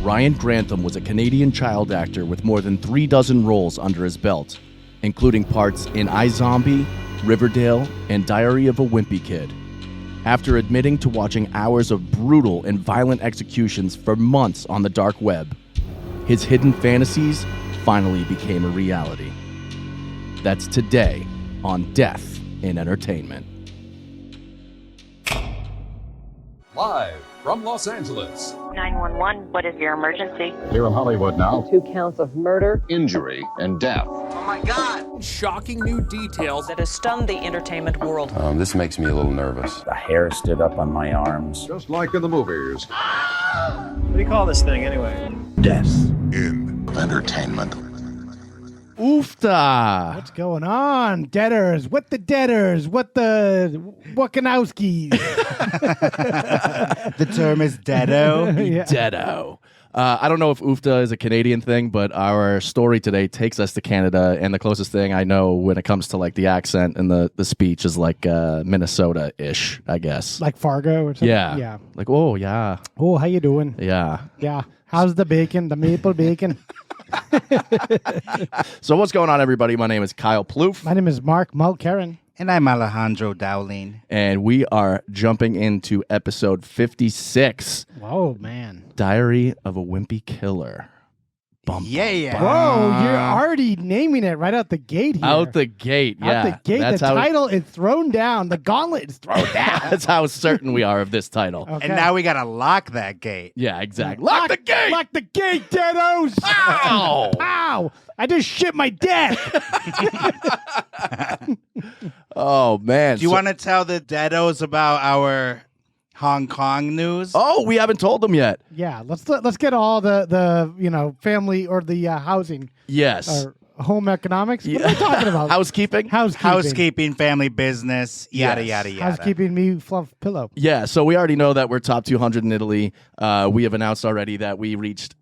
Ryan Grantham was a Canadian child actor with more than 36 roles under his belt, including parts in iZombie, Riverdale, and Diary of a Wimpy Kid. After admitting to watching hours of brutal and violent executions for months on the dark web, his hidden fantasies finally became a reality. That's today on Death in Entertainment. Live from Los Angeles. 911, what is your emergency? Here in Hollywood now. 2 counts of murder, Injury and death. Oh my God! Shocking new details. that has stunned the entertainment world. This makes me a little nervous. The hair stood up on my arms. Just like in the movies. What do you call this thing anyway? Death In entertainment. Oofta! What's going on? Deaders. What the Deaders? What the Wakanowskis? The term is deado. Yeah. Deado. I don't know if oofta is a Canadian thing, but our story today takes us to Canada, and the closest thing I know when it comes to like the accent and the speech is like Minnesota-ish, I guess. Like Fargo or something? Yeah. Yeah. Like, oh, yeah. Oh, how you doing? Yeah. Yeah. How's the bacon? The maple bacon? So what's going on, everybody? My name is Kyle Plouffe, My name is Mark Mulcairn. And I'm Alejandro Dowling. and we are jumping into episode 56, Whoa, man. Diary of a Wimpy Killer. Bum, Yeah. Whoa, you're already naming it right out the gate here. Out the gate, yeah. Out the gate. That's The how title is thrown down. The gauntlet is thrown down. That's how certain we are of this title. Okay. And now we gotta lock that gate. Yeah, exactly. Lock the gate! Lock the gate, deados! Ow! Ow! I just shit my death. Oh, man. Do you want to tell the deados about our Hong Kong news? Oh, we haven't told them yet. Yeah, let's get all the family or the housing Yes. or home economics. What are we talking about? Housekeeping? Housekeeping, family business, yada, Yes. yada, yada. Housekeeping me fluff pillow. Yeah, so we already know that we're top 200 in Italy. We have announced already that we reached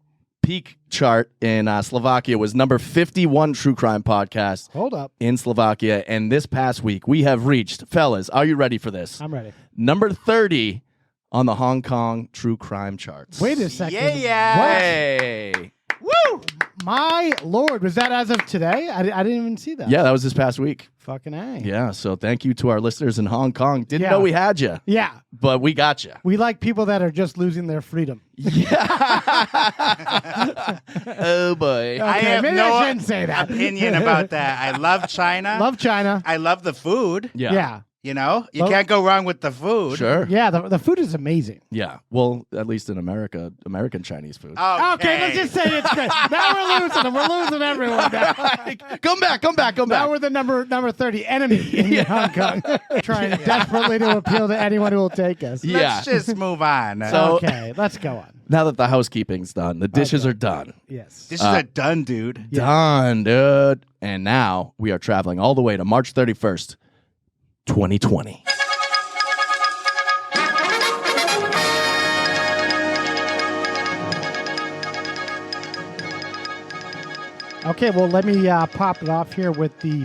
peak chart in Slovakia. Was number 51 true crime podcast Hold up. in Slovakia. And this past week, we have reached, fellas, are you ready for this? I'm ready. Number 30 on the Hong Kong true crime charts. Wait a second. Yeah. What? Hey. Woo! My Lord, was that as of today? I didn't even see that. Yeah, that was this past week. Fucking A. Yeah, so thank you to our listeners in Hong Kong. Didn't Yeah. know we had you, Yeah. but we got you. We like people that are just losing their freedom. Oh, boy. I Okay, have maybe no I shouldn't say that. opinion about that. I love China. Love China. I love the food. Yeah. You know, you Well- can't go wrong with the food. Sure. Yeah, the food is amazing. Yeah. Well, at least in America, American Chinese food. Okay, let's just say it's good. Now we're losing them. We're losing everyone now. Come back. Now we're the number 30 enemy in Hong Kong, trying desperately to appeal to anyone who will take us. Yeah. Let's just move on. So- Okay, let's go on. Now that the housekeeping's done, the dishes Okay. are done. Yes. This is a done, dude. Done, dude. And now we are traveling all the way to March 31st, 2020. Okay, well, let me pop it off here with the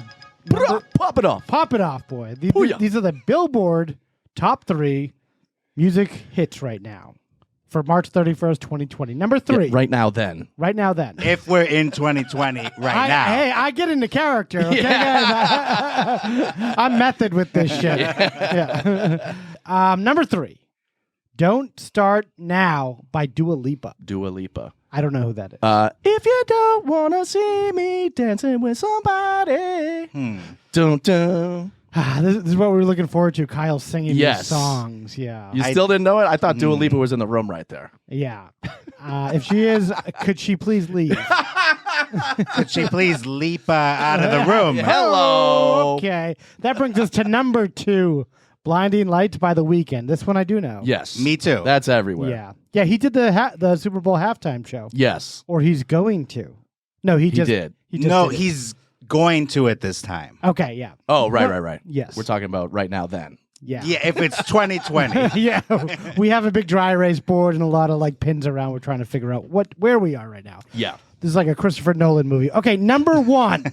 Pop it off. Pop it off, boy. Booyah. These are the Billboard top 3 music hits right now for March 31st, 2020. Number 3. Yeah, right now, then. Right now, then. If we're in 2020 right now. Hey, I get into character, okay, guys? I'm method with this shit. Yeah. Number 3. Don't Start Now by Dua Lipa. Dua Lipa. I don't know who that is. If you don't want to see me dancing with somebody. Dun, dun. This is what we were looking forward to. Kyle singing Yes. these songs. Yeah. You still didn't know it? I thought Dua Lipa was in the room right there. Yeah. If she is, could she please leave? Could she please leap out of the room? Hello. Okay. That brings us to number 2, Blinding Lights by The Weeknd. This one I do know. Yes. Me too. That's everywhere. Yeah. Yeah, he did the Super Bowl halftime show. Yes. Or he's going to. No, he just did. He just No, did it. he's going to it this time. Okay, yeah. Oh, right. Yes. We're talking about right now, then. Yeah. Yeah, if it's 2020. Yeah. We have a big dry erase board and a lot of like pins around. We're trying to figure out where we are right now. Yeah. This is like a Christopher Nolan movie. Okay, number 1.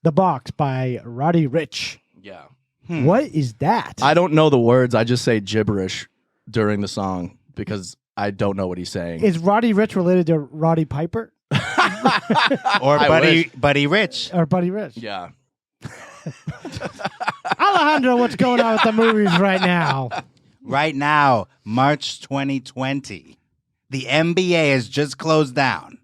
The Box by Roddy Ricch. Yeah. What is that? I don't know the words. I just say gibberish during the song because I don't know what he's saying. Is Roddy Rich related to Roddy Piper Or I Buddy Rich. or Buddy Rich? Yeah. Alejandro, what's going on with the movies right now? Right now, March 2020, the NBA has just closed down.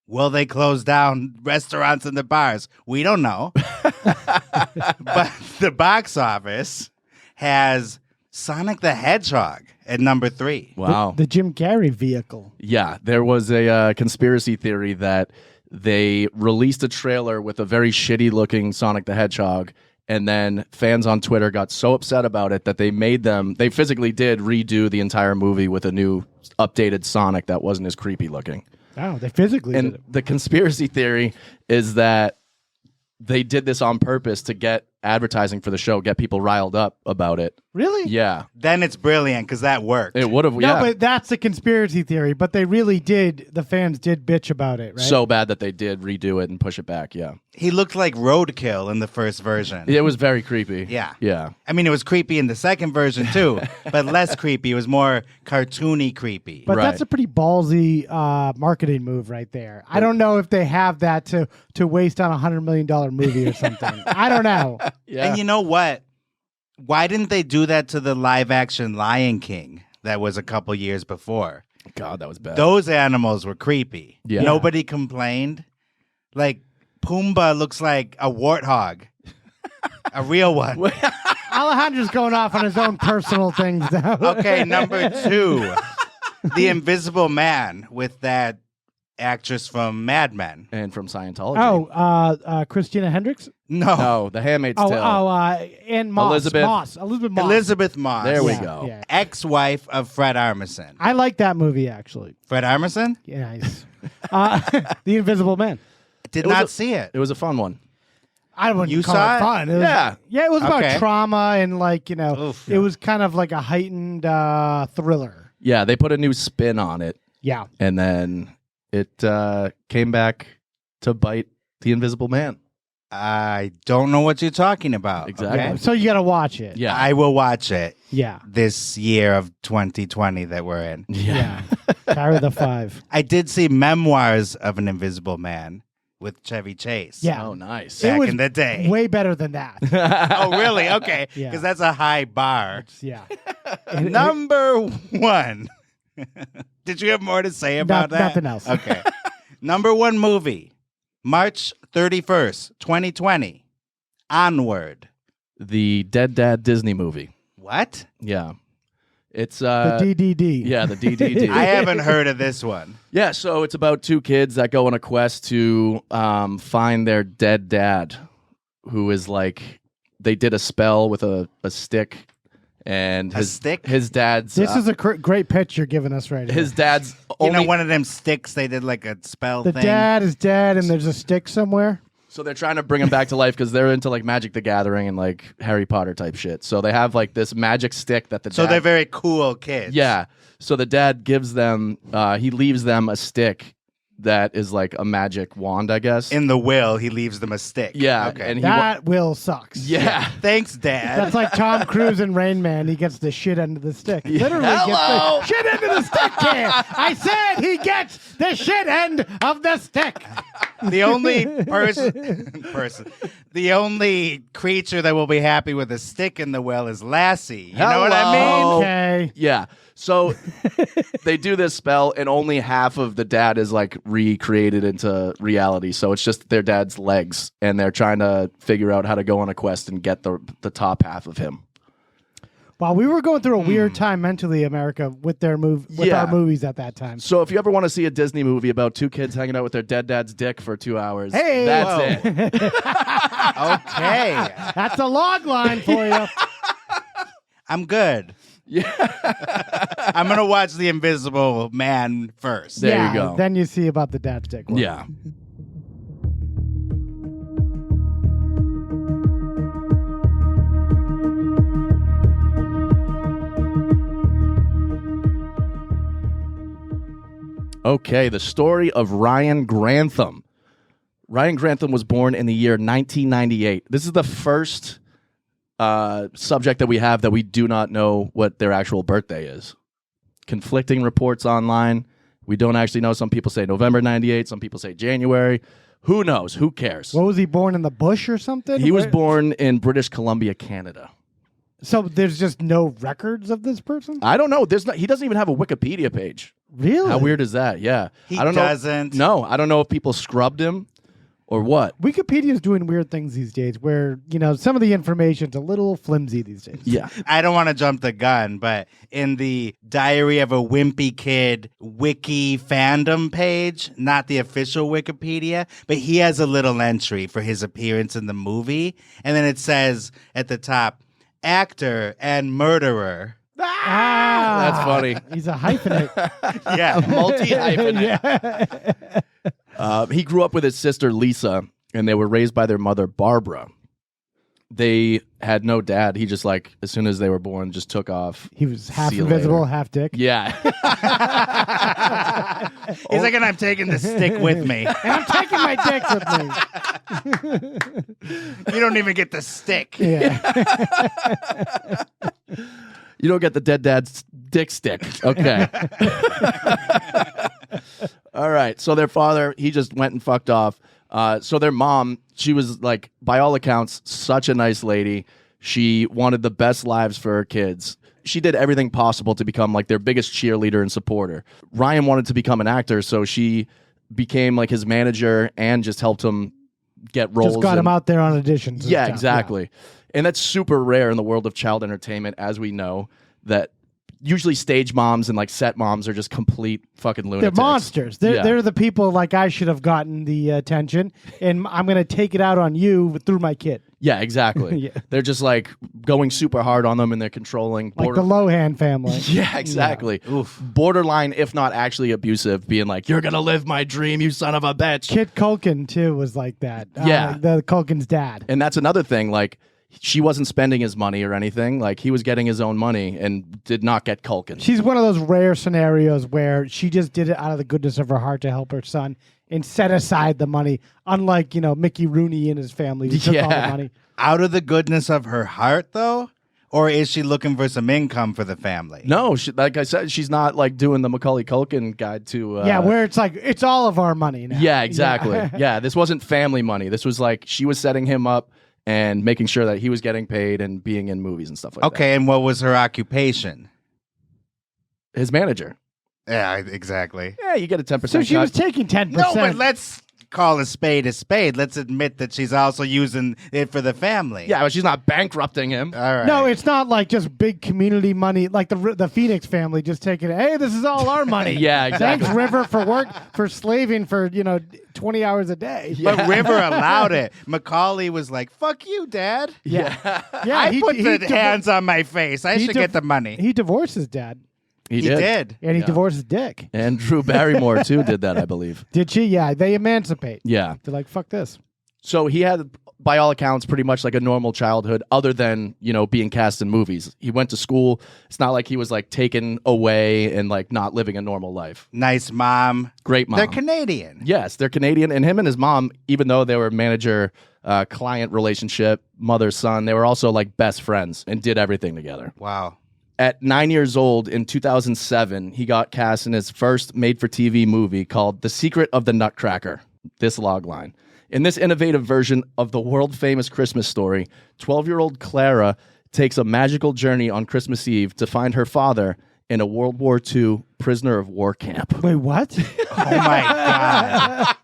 Will they close down restaurants and the bars? We don't know. But the box office has Sonic the Hedgehog at number 3. Wow. The Jim Carrey vehicle. Yeah, there was a conspiracy theory that they released a trailer with a very shitty-looking Sonic the Hedgehog, and then fans on Twitter got so upset about it that they physically did redo the entire movie with a new updated Sonic that wasn't as creepy looking. Oh, they physically did And it. the conspiracy theory is that they did this on purpose to get advertising for the show, get people riled up about it. Really? Yeah, Then it's brilliant because that worked. it would have. No, Yeah, but that's a conspiracy theory. But they really did. The fans did bitch about it, right? so bad that they did redo it and push it back. Yeah, He looked like Roadkill in the first version. it was very creepy. Yeah. yeah. I mean, it was creepy in the second version too, but less creepy. It was more cartoony creepy. But Right. that's a pretty ballsy marketing move right there. I don't know if they have that to waste on $100 million movie or something. I don't know. Yeah. And you know what? Why didn't they do that to the live action Lion King that was a couple years before? God, that was bad. Those animals were creepy. Yeah. Nobody complained. Like Pumbaa looks like a warthog. A real one. Alejandro's going off on his own personal things now. Okay, number 2. The Invisible Man with that actress from Mad Men. And from Scientology. Oh, Christina Hendricks? No. No, The Handmaid's Tale. And Moss. Elizabeth. Elizabeth Moss. Elizabeth Moss. There we Yeah, go. yeah. Ex-wife of Fred Armisen. I like that movie, actually. Fred Armisen? Yeah, nice. The Invisible Man. Did It was not a- see it. It was a fun one. I wouldn't You call saw it it? fun. It was, Yeah. Yeah, it was about Okay. trauma and Oof. it was kind of like a heightened thriller. Yeah, they put a new spin on it, Yeah. and then it came back to bite the Invisible Man. I don't know what you're talking about. Exactly. okay? So you got to watch it. Yeah. I will watch it Yeah. this year of 2020 that we're in. Yeah. Carry the 5. I did see Memoirs of an Invisible Man with Chevy Chase. Yeah. Oh, nice. It Back was in the day. Way better than that. Oh, really? Okay. Yeah. Because that's a high bar. Yeah. Number 1. Did you have more to say about that? Nothing else. Okay. Number 1 movie, March 31st, 2020. Onward. The Dead Dad Disney movie. What? Yeah. It's The DDD. yeah, the DDD. I haven't heard of this one. Yeah, so it's about 2 kids that go on a quest to find their dead dad, who is like, they did a spell with a stick, and A stick? his dad's This is a great pitch you're giving us right his here. dad's You only. know, one of them sticks they did like a spell The thing. dad is dead and there's a stick somewhere. So they're trying to bring him back to life because they're into like Magic the Gathering and like Harry Potter type shit. So they have like this magic stick that the So dad, they're very cool kids. yeah. So the dad gives them, he leaves them a stick that is like a magic wand, I guess. In the will, he leaves them a stick. Yeah, Okay. and he That will sucks. yeah. Thanks, Dad. That's like Tom Cruise in Rain Man. He gets the shit end of the stick. Literally Hello. gets the shit end of the stick here. I said he gets the shit end of the stick. The only the only creature that will be happy with a stick in the well is Lassie. You know what I mean? Hello. Okay. Yeah. So they do this spell, and only half of the dad is like recreated into reality. So it's just their dad's legs, and they're trying to figure out how to go on a quest and get the top half of him. Wow, we were going through a weird time mentally, America, with our movies at that time. So if you ever want to see a Disney movie about 2 kids hanging out with their dead dad's dick for 2 hours, Hey! that's it. Okay. That's a log line for you. I'm good. Yeah. I'm gonna watch The Invisible Man first. There yeah, you go. Then you see about the dad stick one. Yeah. Okay, the story of Ryan Grantham. Ryan Grantham was born in the year 1998. This is the first subject that we have that we do not know what their actual birthday is. conflicting reports online. We don't actually know. Some people say November 98. Some people say January. Who knows? Who cares? What was he born in the bush or something? He was born in British Columbia, Canada. So there's just no records of this person? I don't know. He doesn't even have a Wikipedia page. Really? How weird is that? Yeah. He I don't doesn't. know. No, I don't know if people scrubbed him or what. Wikipedia is doing weird things these days where, some of the information's a little flimsy these days. Yeah. I don't want to jump the gun, but in the Diary of a Wimpy Kid wiki fandom page, not the official Wikipedia, but he has a little entry for his appearance in the movie. And then it says at the top, actor and murderer. That's funny. He's a hyphenate. Yeah. Multi-hyphenate. He grew up with his sister, Lisa, and they were raised by their mother, Barbara. They had no dad. He just, as soon as they were born, just took off. He was half See you invisible, later. half dick. Yeah. He's like, and I'm taking the stick with me. And I'm taking my dick with me. You don't even get the stick. Yeah. You don't get the dead dad's dick stick. Okay. All right. So their father, he just went and fucked off. So their mom, she was by all accounts, such a nice lady. She wanted the best lives for her kids. She did everything possible to become their biggest cheerleader and supporter. Ryan wanted to become an actor, so she became his manager and just helped him get roles. Just got him out there on auditions. and Yeah, stuff. exactly. And that's super rare in the world of child entertainment, as we know, that usually stage moms and set moms are just complete fucking lunatics. They're monsters. They're the people I should have gotten the attention, and I'm going to take it out on you through my kid. Yeah, exactly. Yeah. They're just going super hard on them, and they're controlling. Like the Lohan family. Yeah, exactly. Yeah. Oof. Borderline, if not actually abusive, being you're going to live my dream, you son of a bitch. Kit Culkin, too, was like that. Yeah. The Culkin's dad. And that's another thing, she wasn't spending his money or anything. He was getting his own money and did not get Culkin. She's one of those rare scenarios where she just did it out of the goodness of her heart to help her son and set aside the money, unlike, Mickey Rooney and his family who took all the money. Out of the goodness of her heart, though? Or is she looking for some income for the family? No, like I said, she's not doing the Macaulay Culkin guide to... yeah, where it's it's all of our money now. Yeah, exactly. Yeah, this wasn't family money. This was she was setting him up and making sure that he was getting paid and being in movies and stuff like that. Okay, and what was her occupation? His manager. Yeah, exactly. Yeah, you get a 10% So she cut. was taking 10%. No, but let's call a spade a spade. Let's admit that she's also using it for the family. Yeah, but she's not bankrupting him. All right. No, it's not just big community money like the Phoenix family just taking it. Hey, this is all our money. Yeah, exactly. Thanks, River, for slaving for 20 hours a day. But River allowed it. Macaulay was like, fuck you, Dad. Yeah, yeah. I put the hands on my face. I he should get the money. He divorced his dad, He He did. did. and he Yeah. divorced his dick. And Drew Barrymore, too, did that, I believe. Did she? Yeah, they emancipate. Yeah. They're like, fuck this. So he had, by all accounts, pretty much a normal childhood, other than, being cast in movies. He went to school. It's not like he was, taken away and, not living a normal life. Nice mom. Great mom. They're Canadian. Yes, they're Canadian. And him and his mom, even though they were manager-client relationship, mother-son, they were also, best friends and did everything together. Wow. At 9 years old, in 2007, he got cast in his first made-for-TV movie called The Secret of the Nutcracker. This logline. In this innovative version of the world-famous Christmas story, 12-year-old Clara takes a magical journey on Christmas Eve to find her father in a World War II prisoner of war camp. Wait, what? Oh, my God.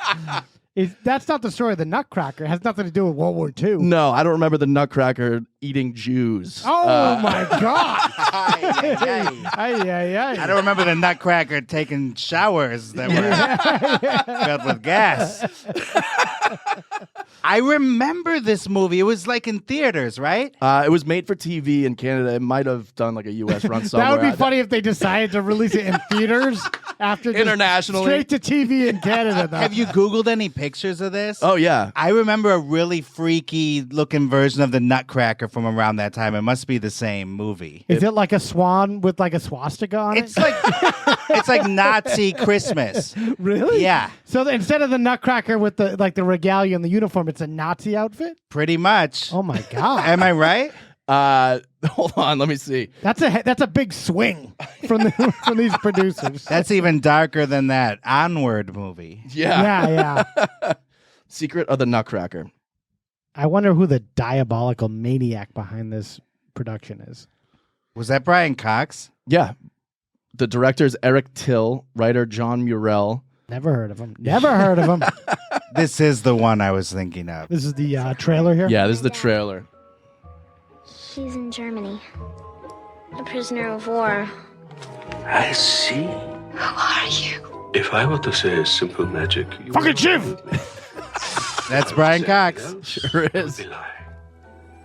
That's not the story of the Nutcracker. It has nothing to do with World War II. No, I don't remember the Nutcracker eating Jews. Oh, my God. I don't remember the Nutcracker taking showers that were filled with gas. I remember this movie. It was in theaters, right? It was made for TV in Canada. It might have done a U.S. run somewhere. That would be funny if they decided to release it in theaters after just Internationally. straight to TV in Canada. Though. Have you Googled any pictures of this? Oh, yeah. I remember a really freaky looking version of the Nutcracker from around that time. It must be the same movie. Is it like a swan with a swastika on It's it? it's like Nazi Christmas. Really? Yeah, So instead of the Nutcracker with the regalia and the uniform, it's a Nazi outfit? pretty much. Oh my God. Am I right? Hold on, let me see. That's a big swing from these producers. That's even darker than that Onward movie. Yeah. Yeah. Secret of the Nutcracker. I wonder who the diabolical maniac behind this production is. Was that Brian Cox? Yeah. The director is Eric Till, writer John Murrell. Never heard of him. Never heard of him. This is the one I was thinking of. This is the trailer here? Yeah, this is the trailer. She's in Germany. A prisoner of war. I see. Who are you? If I were to say a simple magic, you Fucking Shiv! That's Brian Cox. Sure is.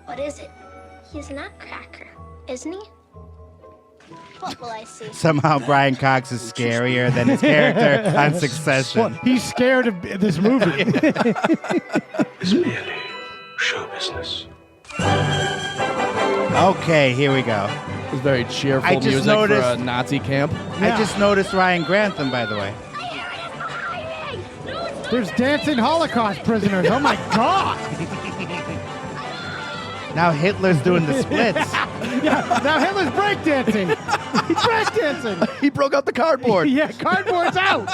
What is it? He's a nutcracker, isn't he? What will I see? Somehow Brian Cox is scarier than his character on Succession. Well, he's scared of this movie. It's merely show business. Okay, here we go. It's very cheerful I just music noticed- for a Nazi camp. I just noticed Ryan Grantham, by the way. There's dancing Holocaust prisoners. Oh my God. Now Hitler's doing the splits. Yeah, now Hitler's breakdancing. He's breakdancing. He broke out the cardboard. Yeah, cardboard's out.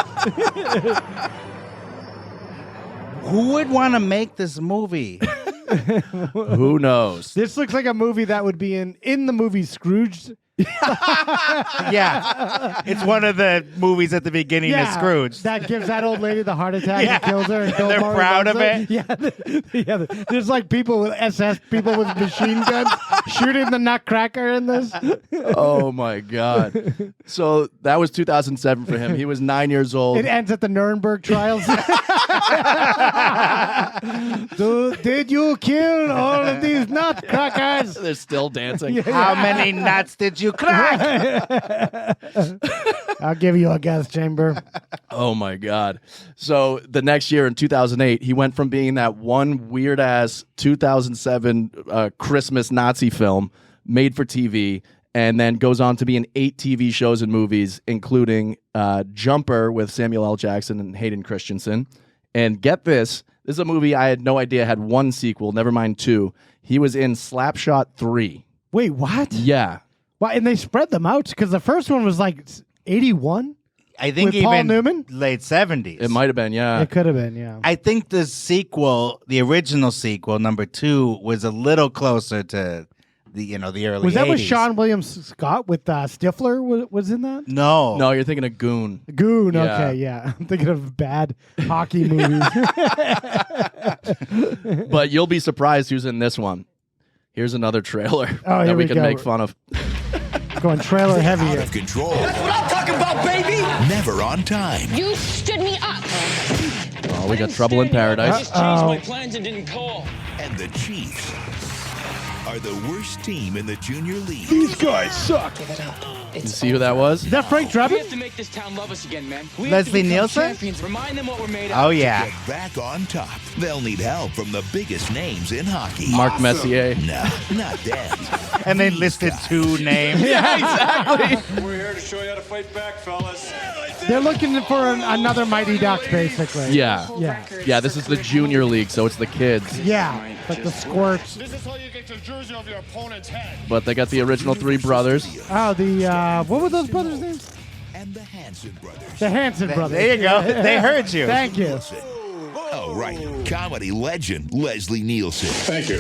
Who would want to make this movie? Who knows? This looks like a movie that would be in the movie Scrooged. Yeah. It's one of the movies at the beginning of Scrooge. That gives that old lady the heart attack Yeah. and kills her. And They're proud of it. Yeah, there's like people with SS, people with machine guns shooting the Nutcracker in this. Oh my God. So that was 2007 for him. He was 9 years old. It ends at the Nuremberg trials. Did you kill all of these Nutcrackers? They're still dancing. How many nuts did you crack? I'll give you a gas chamber. Oh my God. So the next year in 2008, he went from being that one weird ass 2007 Christmas Nazi film made for TV, and then goes on to be in 8 TV shows and movies, including Jumper with Samuel L. Jackson and Hayden Christensen. And get this is a movie I had no idea had 1 sequel, never mind 2. He was in Slapshot 3. Wait, what? Yeah. Why? And they spread them out because the first one was like 81. I think With even Paul Newman? late 70s. It might have been, yeah. It could have been, yeah. I think the sequel, the original sequel, number 2, was a little closer to the early Was that 80s. with Sean William Scott with Stifler was in that? No. No, you're thinking of Goon. Goon, Yeah. okay, yeah. I'm thinking of bad hockey movies. But you'll be surprised who's in this one. Here's another trailer Oh, here that we we can go. make fun of. Going trailer heavy Out here. of control. That's what I'm talking about, baby! Never on time. You stood me up. Oh, we got Trouble in Paradise. changed my plans and didn't call. And the Chiefs are the worst team in the junior league. These guys suck. You see who that was? Is that Frank Drebin? to make this town love us again, man. Leslie Nielsen? Remind them what we're made Oh, yeah. Get back on top. They'll need help from the biggest names in hockey. Mark Messier. No, not that. And they listed 2 names. Yeah, exactly. We're here to show you how to fight back, fellas. They're looking for another Mighty Ducks, basically. Yeah. Yeah. Yeah, this is the junior league, so it's the kids. Yeah, like the squirts. This is how you get the jersey of your opponent's head. But they got the original 3 brothers. Oh, what were those brothers' names? And the Hanson brothers. The Hanson brothers. There you go. They heard you. Thank you. Oh, right. Comedy legend Leslie Nielsen. Thank you.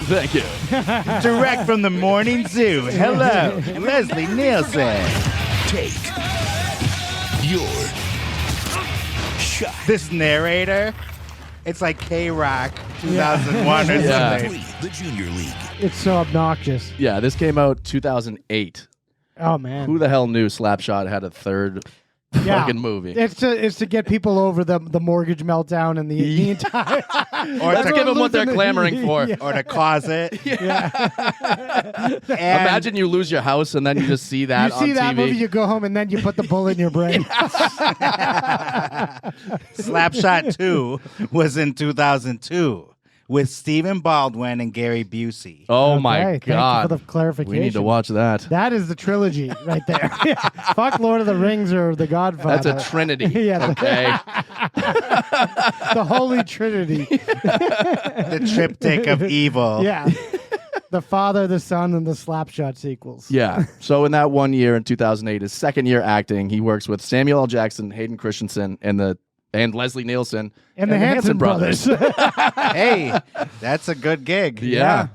Thank you. Direct from the morning zoo. Hello, Leslie Nielsen. Take your shot. This narrator, it's like K-Rock 2001 or Yeah. something. The junior league. It's so obnoxious. Yeah, this came out 2008. Oh, man. Who the hell knew Slapshot had a third Yeah. fucking movie? It's to get people over the mortgage meltdown and the entire. Or Let's to give them what they're losing the- clamoring for. Yeah. or to closet. And Imagine you lose your house and then you just see that You on see that TV. movie, you go home, and then you put the bullet in your brain. Slapshot 2 was in 2002 with Stephen Baldwin and Gary Busey. Oh my Okay, God. Thank you for the clarification. We need to watch that. That is the trilogy right there. Fuck Lord of the Rings or The Godfather. That's a trinity. Yeah. Okay. The Holy Trinity. The triptych of evil. Yeah. The Father, the Son, and the Slapshot sequels. Yeah. So in that 1 year in 2008, his second year acting, he works with Samuel L. Jackson, Hayden Christensen, and Leslie Nielsen And the Hanson brothers. Hey, that's a good gig. Yeah.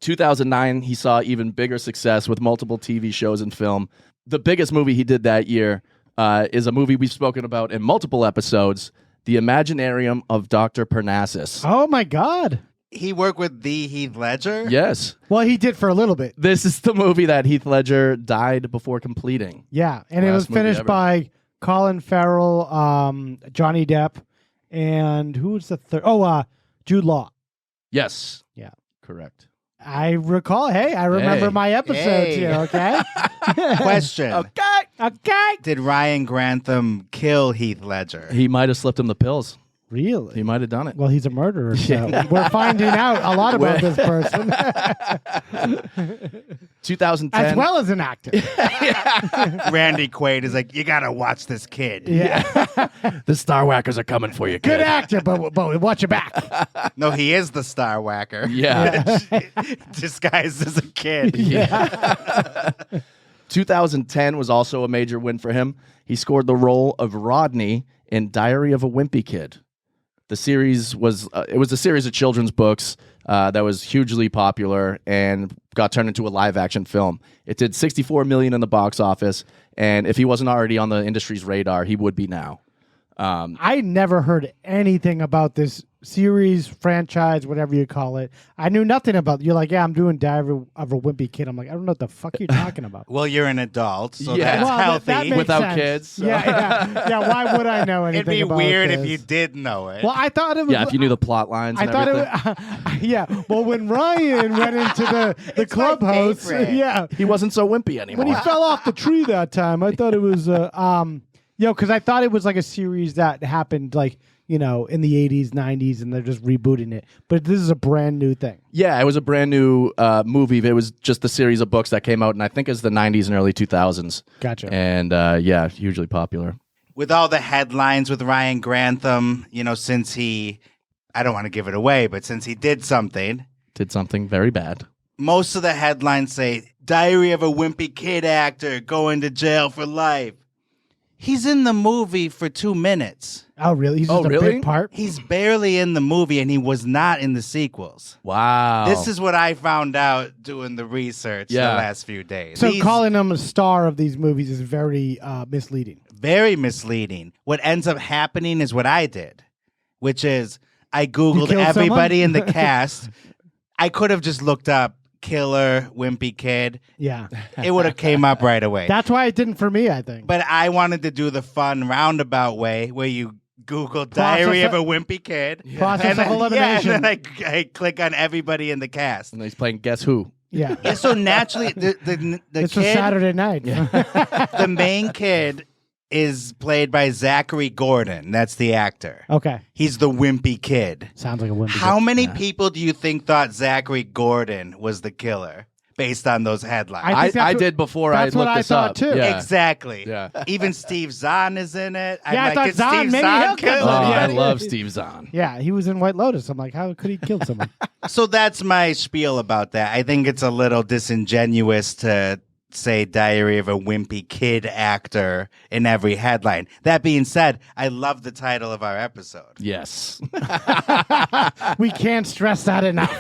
2009, he saw even bigger success with multiple TV shows and film. The biggest movie he did that year is a movie we've spoken about in multiple episodes, The Imaginarium of Dr. Parnassus. Oh, my God. He worked with the Heath Ledger? Yes. Well, he did for a little bit. This is the movie that Heath Ledger died before completing. Yeah, and it was Last movie finished ever. by Colin Farrell, Johnny Depp, and who was the third? Oh, Jude Law. Yes. Yeah. Correct. I recall. Hey, I remember Hey. my episodes Hey. here, okay? Question. Okay. Did Ryan Grantham kill Heath Ledger? He might have slipped him the pills. Really? He might have done it. Well, he's a murderer, so we're finding out a lot about this person. 2010. As well as an actor. Randy Quaid is like, you gotta watch this kid. Yeah. The Star Whackers are coming for you, Good kid. actor, but watch your back. No, he is the star whacker. Yeah. Disguised as a kid. 2010 was also a major win for him. He scored the role of Rodney in Diary of a Wimpy Kid. The series was it was a series of children's books that was hugely popular and got turned into a live-action film. It did $64 million in the box office, and if he wasn't already on the industry's radar, he would be now. I never heard anything about this series, franchise, whatever you call it. I knew nothing about it. You're like, yeah, I'm doing Diary of a Wimpy Kid. I'm like, I don't know what the fuck you're talking about. Well, you're an adult, so Yeah. that's Well, healthy. that makes Without sense. kids, so. Yeah. Why would I know anything It'd be about weird this? if you did know it. Well, I thought it was. Yeah, if you knew the plot lines I and thought everything. it was. Yeah. Well, when Ryan went into the clubhouse, favorite. yeah, He wasn't so wimpy anymore. when he fell off the tree that time, I thought it was because I thought it was like a series that happened like, in the 80s, 90s, and they're just rebooting it. But this is a brand new thing. Yeah, it was a brand new movie. It was just a series of books that came out in, I think, it's the 90s and early 2000s. Gotcha. And hugely popular. With all the headlines with Ryan Grantham, since he, I don't want to give it away, but since he did something, Did something very bad. most of the headlines say, Diary of a Wimpy Kid actor going to jail for life. He's in the movie for 2 minutes. Oh, really? He's just a really? big part? He's barely in the movie, and he was not in the sequels. Wow. This is what I found out doing the research the Yeah. last few days. So He's calling him a star of these movies is very misleading. very misleading. What ends up happening is what I did, which is I Googled killed everybody someone? in the cast. I could have just looked up Killer, Wimpy Kid. Yeah. It would have came up right away. That's why it didn't for me, I think. But I wanted to do the fun roundabout way where you Google Diary of a Wimpy Kid. Process and of then, elimination. and then I click on everybody in the cast. And he's playing Guess Who? Yeah. Yeah, so naturally, the It's a kid, Saturday night. the main kid is played by Zachary Gordon. That's the actor. Okay. He's the Wimpy Kid. Sounds like a wimpy. How many people do you think thought Zachary Gordon was the killer based on those headlines? I think that's I what- did before I that's what looked I this thought, up. too. Yeah. Exactly. Yeah. Even Steve Zahn is in it. Yeah, I thought did Zahn, Steve maybe Zahn he'll kill kill Oh, him. him? Yeah. I love Steve Zahn. Yeah, he was in White Lotus. I'm like, how could he kill someone? So that's my spiel about that. I think it's a little disingenuous to say Diary of a Wimpy Kid actor in every headline. That being said, I love the title of our episode. Yes. We can't stress that enough.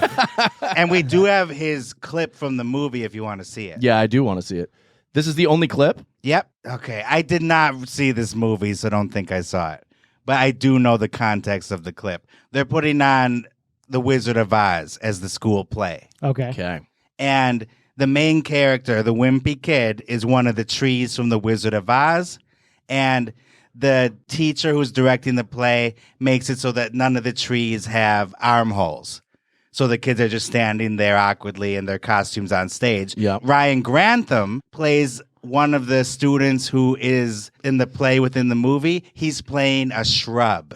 And we do have his clip from the movie if you want to see it. Yeah, I do want to see it. This is the only clip? Yep. Okay. I did not see this movie, so don't think I saw it. But I do know the context of the clip. They're putting on The Wizard of Oz as the school play. Okay. Okay. And the main character, the Wimpy Kid, is one of the trees from The Wizard of Oz. And the teacher who's directing the play makes it so that none of the trees have armholes. So the kids are just standing there awkwardly in their costumes on stage. Yep. Ryan Grantham plays one of the students who is in the play within the movie. He's playing a shrub,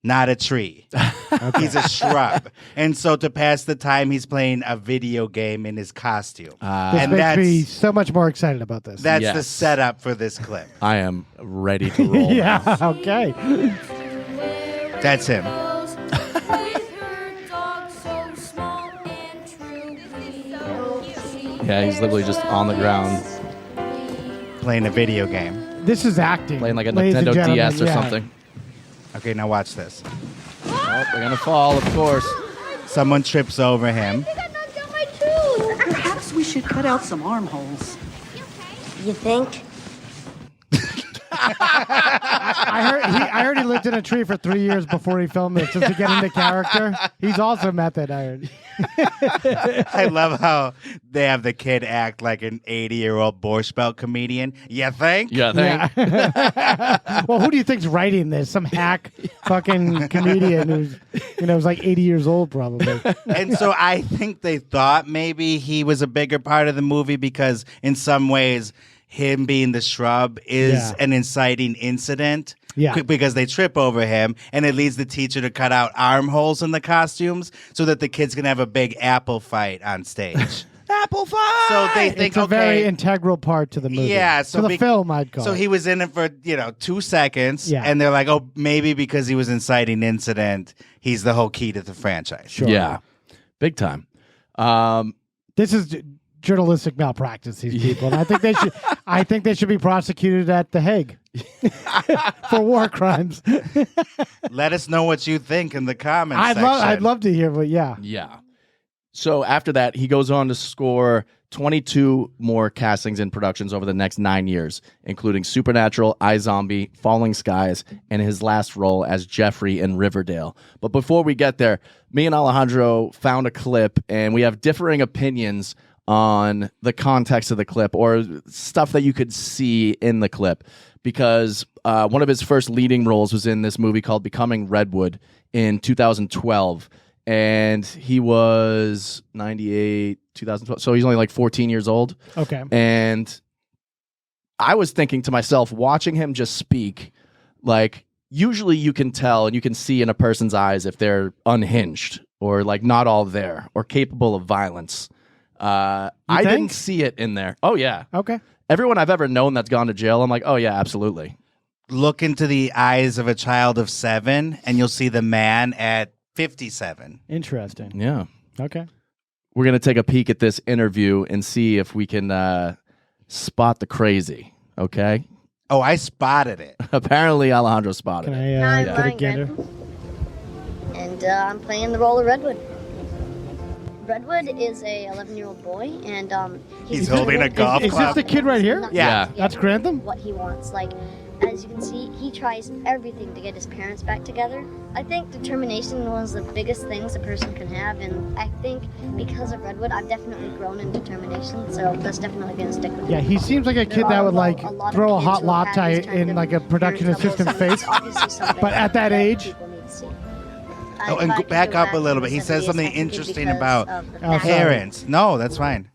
not a tree. He's a shrub. And so to pass the time, he's playing a video game in his costume. This and makes that's, me so much more excited about this. that's the Yes. setup for this clip. I am ready to roll. yeah, okay. That's him. Yeah, he's literally just on the ground Playing a video game. This is acting. playing like a ladies and Nintendo gentlemen, DS or yeah. something. Okay, now watch this. Oh, they're gonna fall, of course. Someone trips over him. Perhaps we should cut out some armholes. You think? I heard he lived in a tree for 3 years before he filmed this just to get into character. He's also method, I heard. I love how they have the kid act like an 80-year-old Borscht Belt comedian. You think? Yeah, thank. Yeah. Well, who do you think's writing this? Some hack fucking comedian who's, is like 80 years old probably. And so I think they thought maybe he was a bigger part of the movie because in some ways him being the shrub is an inciting incident. Yeah. Because they trip over him and it leads the teacher to cut out armholes in the costumes so that the kids can have a big apple fight on stage. Apple fight! So they think, It's a very integral part to the movie. Yeah, to the film, I'd call So it. he was in it for 2 seconds, Yeah. and they're like, "Oh, maybe because he was inciting incident, he's the whole key to the franchise." Sure. Yeah, big time. This is journalistic malpractice. These people, and I think they should. I think they should be prosecuted at The Hague for war crimes. Let us know what you think in the comments I'd section. love to hear, but yeah. So after that, he goes on to score 22 more castings and productions over the next 9 years, including Supernatural, iZombie, Falling Skies, and his last role as Jeffrey in Riverdale. But before we get there, me and Alejandro found a clip, and we have differing opinions on the context of the clip or stuff that you could see in the clip. Because one of his first leading roles was in this movie called Becoming Redwood in 2012. And he was 98, 2012. So he's only like 14 years old. Okay. And I was thinking to myself, watching him just speak, like, usually you can tell and you can see in a person's eyes if they're unhinged or like not all there or capable of violence. I didn't see it in there. Oh, yeah. Okay. Everyone I've ever known that's gone to jail, I'm like, oh, yeah, absolutely. Look into the eyes of a child of 7, and you'll see the man at 57. Interesting. Yeah. Okay. We're going to take a peek at this interview and see if we can spot the crazy. Okay. Oh, I spotted it. Apparently, Alejandro spotted Can it. I I'm get a Ryan gander? Grantham, and I'm playing the role of Redwood. Redwood is a 11-year-old boy, and He's holding a golf Is this club. the kid right here? Yeah. That's Grantham? What he wants. Like, as you can see, he tries everything to get his parents back together. I think determination is one of the biggest things a person can have, and I think because of Redwood, I've definitely grown in determination, so that's definitely going to stick with me. Yeah, he seems like a kid that would like throw a hot latte in like a production assistant's face. But at that age, Oh, and go back up a little bit. He says something interesting about parents. No, that's fine.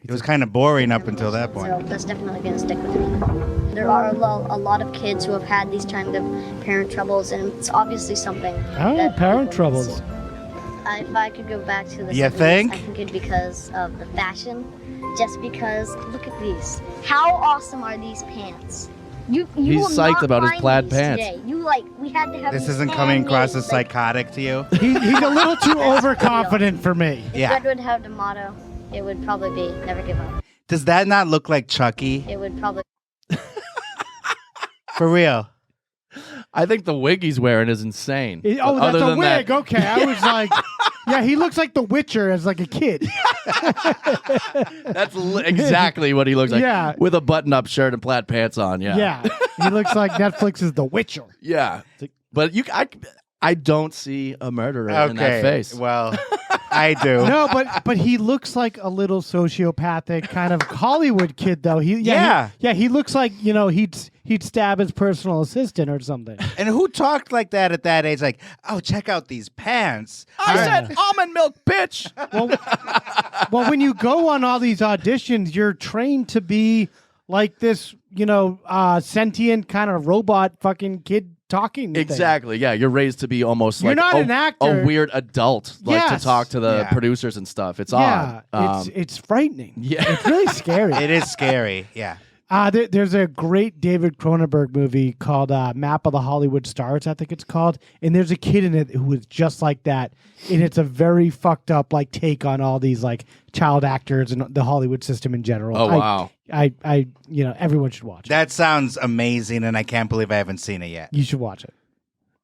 It was kind of boring up until that point. So that's definitely going to stick with me. There are a lot of kids who have had these kind of parent troubles, and it's obviously something. Oh, parent troubles. If I could go back to the You 70s, think? I think it'd because of the fashion. Just because, look at these. How awesome are these pants? You He's will psyched not about his find plaid these pants. Today. We had to have This these isn't coming across as handmade, psychotic to you? He's a little too overconfident for me. If Yeah. Redwood had a motto, it would probably be never give up. Does that not look like Chucky? It would probably. For real. I think the wig he's wearing is insane. Oh, But that's other a than wig. that- Okay, I was like, yeah, he looks like the Witcher as like a kid. That's exactly what he looks like. Yeah. With a button-up shirt and plaid pants on. Yeah. Yeah, he looks like Netflix's The Witcher. Yeah. But I don't see a murderer in that Okay. face. Well, I do. No, but he looks like a little sociopathic kind of Hollywood kid, though. He looks like he'd stab his personal assistant or something. And who talked like that at that age? Like, oh, check out these pants. I said almond milk, bitch. Well, when you go on all these auditions, you're trained to be like this, sentient kind of robot fucking kid talking. thing. Exactly. Yeah, you're raised to be almost You're like not an actor. a weird adult, like Yes. to talk to the Yeah. producers and stuff. It's Yeah, odd. it's frightening. Yeah. It's really scary. It is scary. Yeah. There's a great David Cronenberg movie called Map of the Hollywood Stars, I think it's called. And there's a kid in it who is just like that. And it's a very fucked up like take on all these like child actors and the Hollywood system in general. Oh, wow. I everyone should watch it. That sounds amazing, and I can't believe I haven't seen it yet. You should watch it.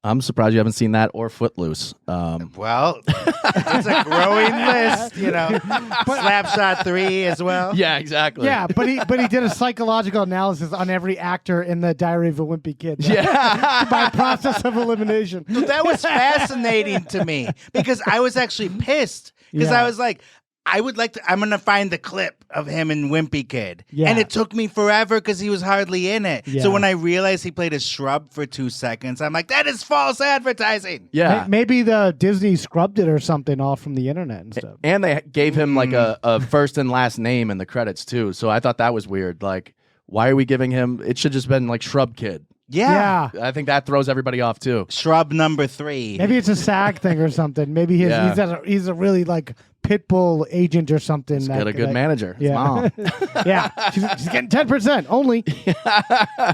I'm surprised you haven't seen that or Footloose. Well, it's a growing list, Slapshot 3 as well. Yeah, exactly. Yeah, but he did a psychological analysis on every actor in the Diary of a Wimpy Kid. Yeah. By process of elimination. So that was fascinating to me because I was actually pissed because I was like, I'm going to find the clip of him in Wimpy Kid. Yeah. And it took me forever because he was hardly in it. Yeah. So when I realized he played a shrub for 2 seconds, I'm like, that is false advertising. Yeah. Maybe the Disney scrubbed it or something all from the internet and stuff. And they gave him like a first and last name in the credits too. So I thought that was weird. Like, why are we giving him? It should just been like Shrub Kid. Yeah. I think that throws everybody off too. Shrub number 3. Maybe it's a SAG thing or something. Maybe he's a really like pit bull agent or something. He's got a good manager. His Yeah. mom. Yeah. She's getting 10% only.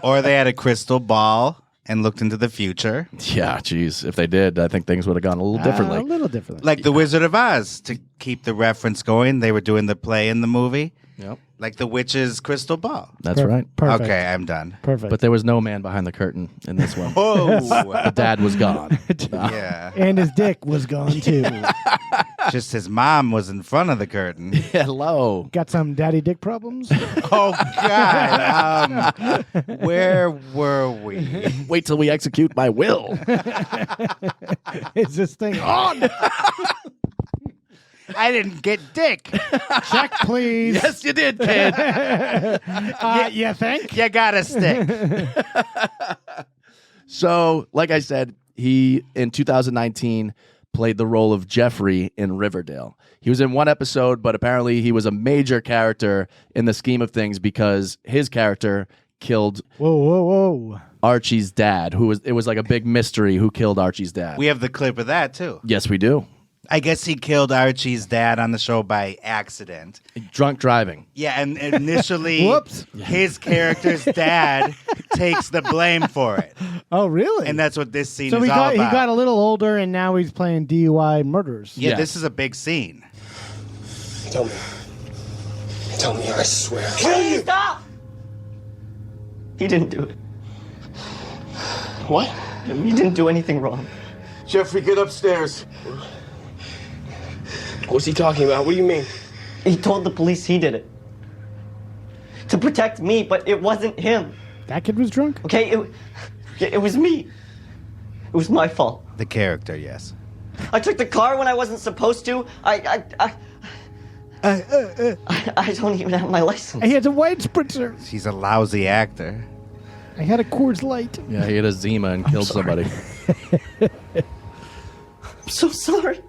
Or they had a crystal ball and looked into the future. Yeah, geez. If they did, I think things would have gone a little differently. A little differently. Like The Wizard of Oz, to keep the reference going. They were doing the play in the movie. Yep. Like the witch's crystal ball. That's right. Perfect. Okay, I'm done. Perfect. But there was no man behind the curtain in this one. Oh. The dad was gone. Yeah. And his dick was gone too. Just his mom was in front of the curtain. Hello. Got some daddy dick problems? Oh, God. Where were we? Wait till we execute my will. Is this thing on? I didn't get dick. Check, please. Yes, you did, kid. You think? You got a stick. So, like I said, he, in 2019, played the role of Jeffrey in Riverdale. He was in one episode, but apparently he was a major character in the scheme of things because his character killed Whoa. Archie's dad, it was like a big mystery who killed Archie's dad. We have the clip of that, too. Yes, we do. I guess he killed Archie's dad on the show by accident. Drunk driving. Yeah, and initially, Whoops. his character's dad takes the blame for it. Oh, really? And that's what this scene so is all about. he got a little older, and now he's playing DUI murderers. Yeah, Yes. this is a big scene. Tell me, I swear. Kill you! Stop! He didn't do it. What? He didn't do anything wrong. Jeffrey, get upstairs. What's he talking about? What do you mean? He told the police he did it. To protect me, but it wasn't him. That kid was drunk? Okay, it was me. It was my fault. The character, yes. I took the car when I wasn't supposed to. I don't even have my license. He had a white spritzer. He's a lousy actor. I had a Coors Light. Yeah, he had a Zima and killed somebody. I'm so sorry.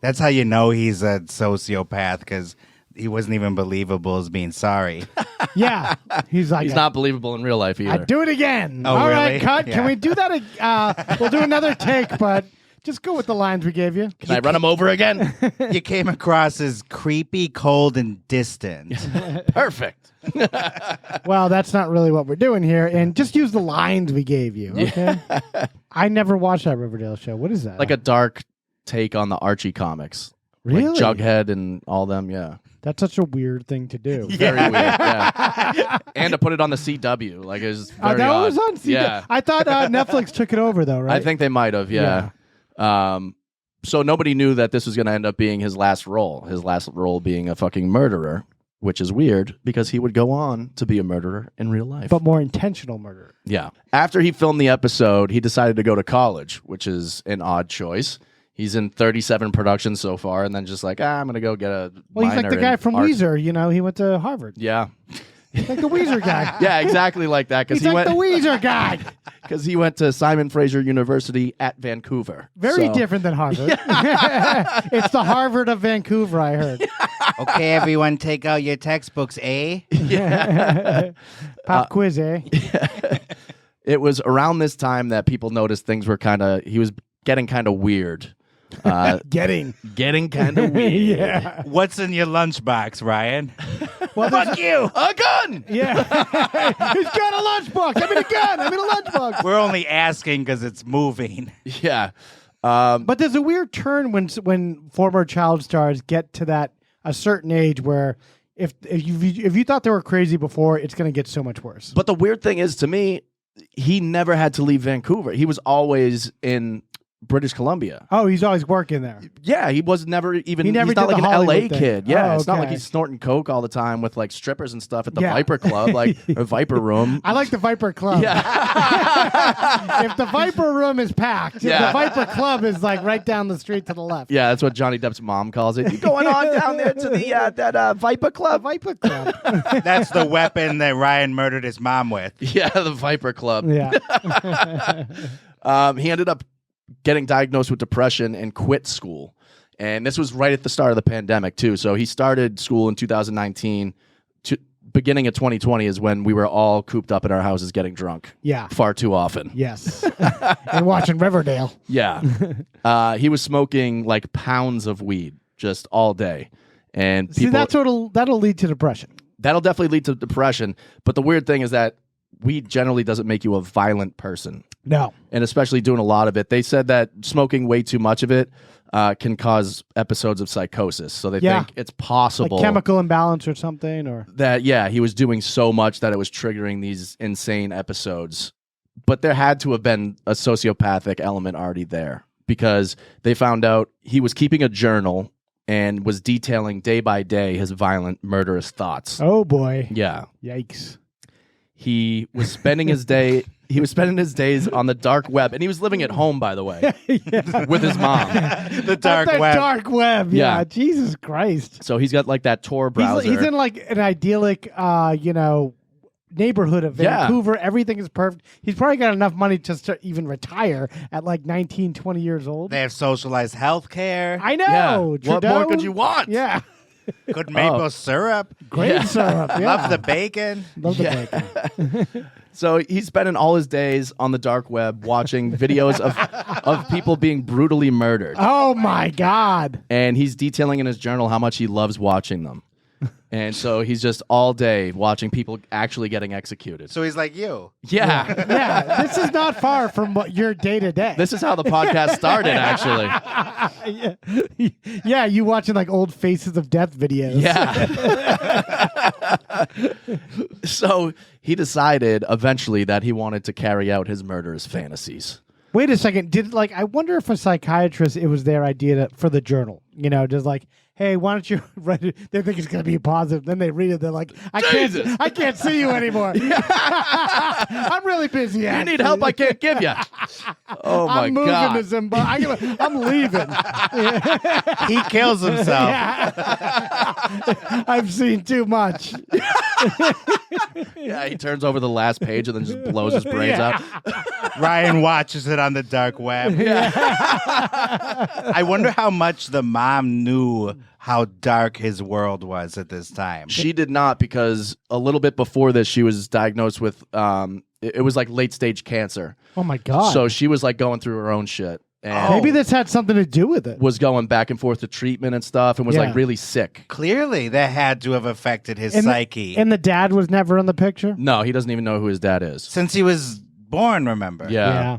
That's how you know he's a sociopath, because he wasn't even believable as being sorry. Yeah. He's like, He's not believable in real life either. I'd do it again. Oh, All really? right, cut. Yeah. Can we do that? We'll do another take, but just go with the lines we gave you. Can I run him over again? You came across as creepy, cold, and distant. Perfect. Well, that's not really what we're doing here. And just use the lines we gave you, okay? I never watched that Riverdale show. What is that? Like a dark take on the Archie comics. Really? Like Jughead and all them, yeah. That's such a weird thing to do. Very weird, yeah. And to put it on the CW. Like, it was very that odd. was on CW. Yeah. I thought Netflix took it over, though, right? I think they might have, yeah. So nobody knew that this was going to end up being his last role. His last role being a fucking murderer, which is weird because he would go on to be a murderer in real life. But more intentional murder. Yeah. After he filmed the episode, he decided to go to college, which is an odd choice. He's in 37 productions so far, and then just like, I'm going to go get a Well, he's like minor the guy in from art. Weezer. You know, he went to Harvard. Yeah. He's like the Weezer guy. Yeah, exactly like that. He's like the Weezer guy. Because he went to Simon Fraser University at Vancouver. Very So- different than Harvard. It's the Harvard of Vancouver, I heard. Okay, everyone, take out your textbooks, eh? Pop quiz, eh? It was around this time that people noticed things were he was getting kind of weird. Getting kind of weird. Yeah. What's in your lunchbox, Ryan? Fuck you! A gun! Yeah. He's got a lunchbox. I mean a gun. I mean a lunchbox. We're only asking because it's moving. Yeah. But there's a weird turn when former child stars get to a certain age where if you thought they were crazy before, it's going to get so much worse. But the weird thing is, to me, he never had to leave Vancouver. He was always in British Columbia. Oh, he's always working there. Yeah, he was never even. He never he's not did like the an Hollywood LA thing. kid. Yeah, Oh, it's not like okay. he's snorting coke all the time with like strippers and stuff at the Yeah. Viper Club, like or Viper Room. I like the Viper Club. Yeah. If the Viper Room is packed, Yeah. the Viper Club is like right down the street to the left. Yeah, that's what Johnny Depp's mom calls it. You going on down there to the that Viper Club? Viper Club. That's the weapon that Ryan murdered his mom with. Yeah, the Viper Club. Yeah. He ended up getting diagnosed with depression and quit school. And this was right at the start of the pandemic, too. So he started school in 2019. Beginning of 2020 is when we were all cooped up in our houses getting drunk. Yeah. Far too often. Yes. And watching Riverdale. Yeah. He was smoking like pounds of weed just all day. And See, people, that'll lead to depression. that'll definitely lead to depression. But the weird thing is that weed generally doesn't make you a violent person. No. And especially doing a lot of it. They said that smoking way too much of it can cause episodes of psychosis. So they think it's possible Like chemical imbalance or something, or that, he was doing so much that it was triggering these insane episodes. But there had to have been a sociopathic element already there, because they found out he was keeping a journal and was detailing day by day his violent, murderous thoughts. Oh boy. Yeah. Yikes. He was spending his day. He was spending his days on the dark web, and he was living at home, by the way, with his mom. The dark That web. dark web. Yeah. Yeah. Jesus Christ. So he's got like that Tor browser. He's in like an idyllic, neighborhood of Yeah. Vancouver. Everything is perfect. He's probably got enough money to even retire at like 19, 20 years old. They have socialized health care. I know. Yeah. What Trudeau. more could you want? Yeah. Good maple syrup. Great syrup. Yeah. Love the bacon. Love the bacon. So he's spending all his days on the dark web watching videos of people being brutally murdered. Oh my God. And he's detailing in his journal how much he loves watching them. And so he's just all day watching people actually getting executed. So he's like you. Yeah. Yeah. This is not far from what your day to day. This is how the podcast started, actually. Yeah, you watching like old Faces of Death videos. Yeah. So he decided eventually that he wanted to carry out his murderous fantasies. Wait a second. I wonder if a psychiatrist, it was their idea for the journal. Just like, hey, why don't you write it? They think it's going to be positive. Then they read it. They're like, I can't see you anymore. I'm really busy. You need help I can't give you. Oh my I'm moving God. to Zimbabwe. I'm leaving. He kills himself. I've seen too much. Yeah, he turns over the last page and then just blows his brains out. Ryan watches it on the dark web. I wonder how much the mom knew how dark his world was at this time. She did not, because a little bit before this, she was diagnosed with, it was like late stage cancer. Oh my God. So she was like going through her own shit. And Maybe this had something to do with it. was going back and forth to treatment and stuff and was Yeah. like really sick. Clearly, that had to have affected his And psyche. And the dad was never in the picture? No, he doesn't even know who his dad is. Since he was born, remember? Yeah.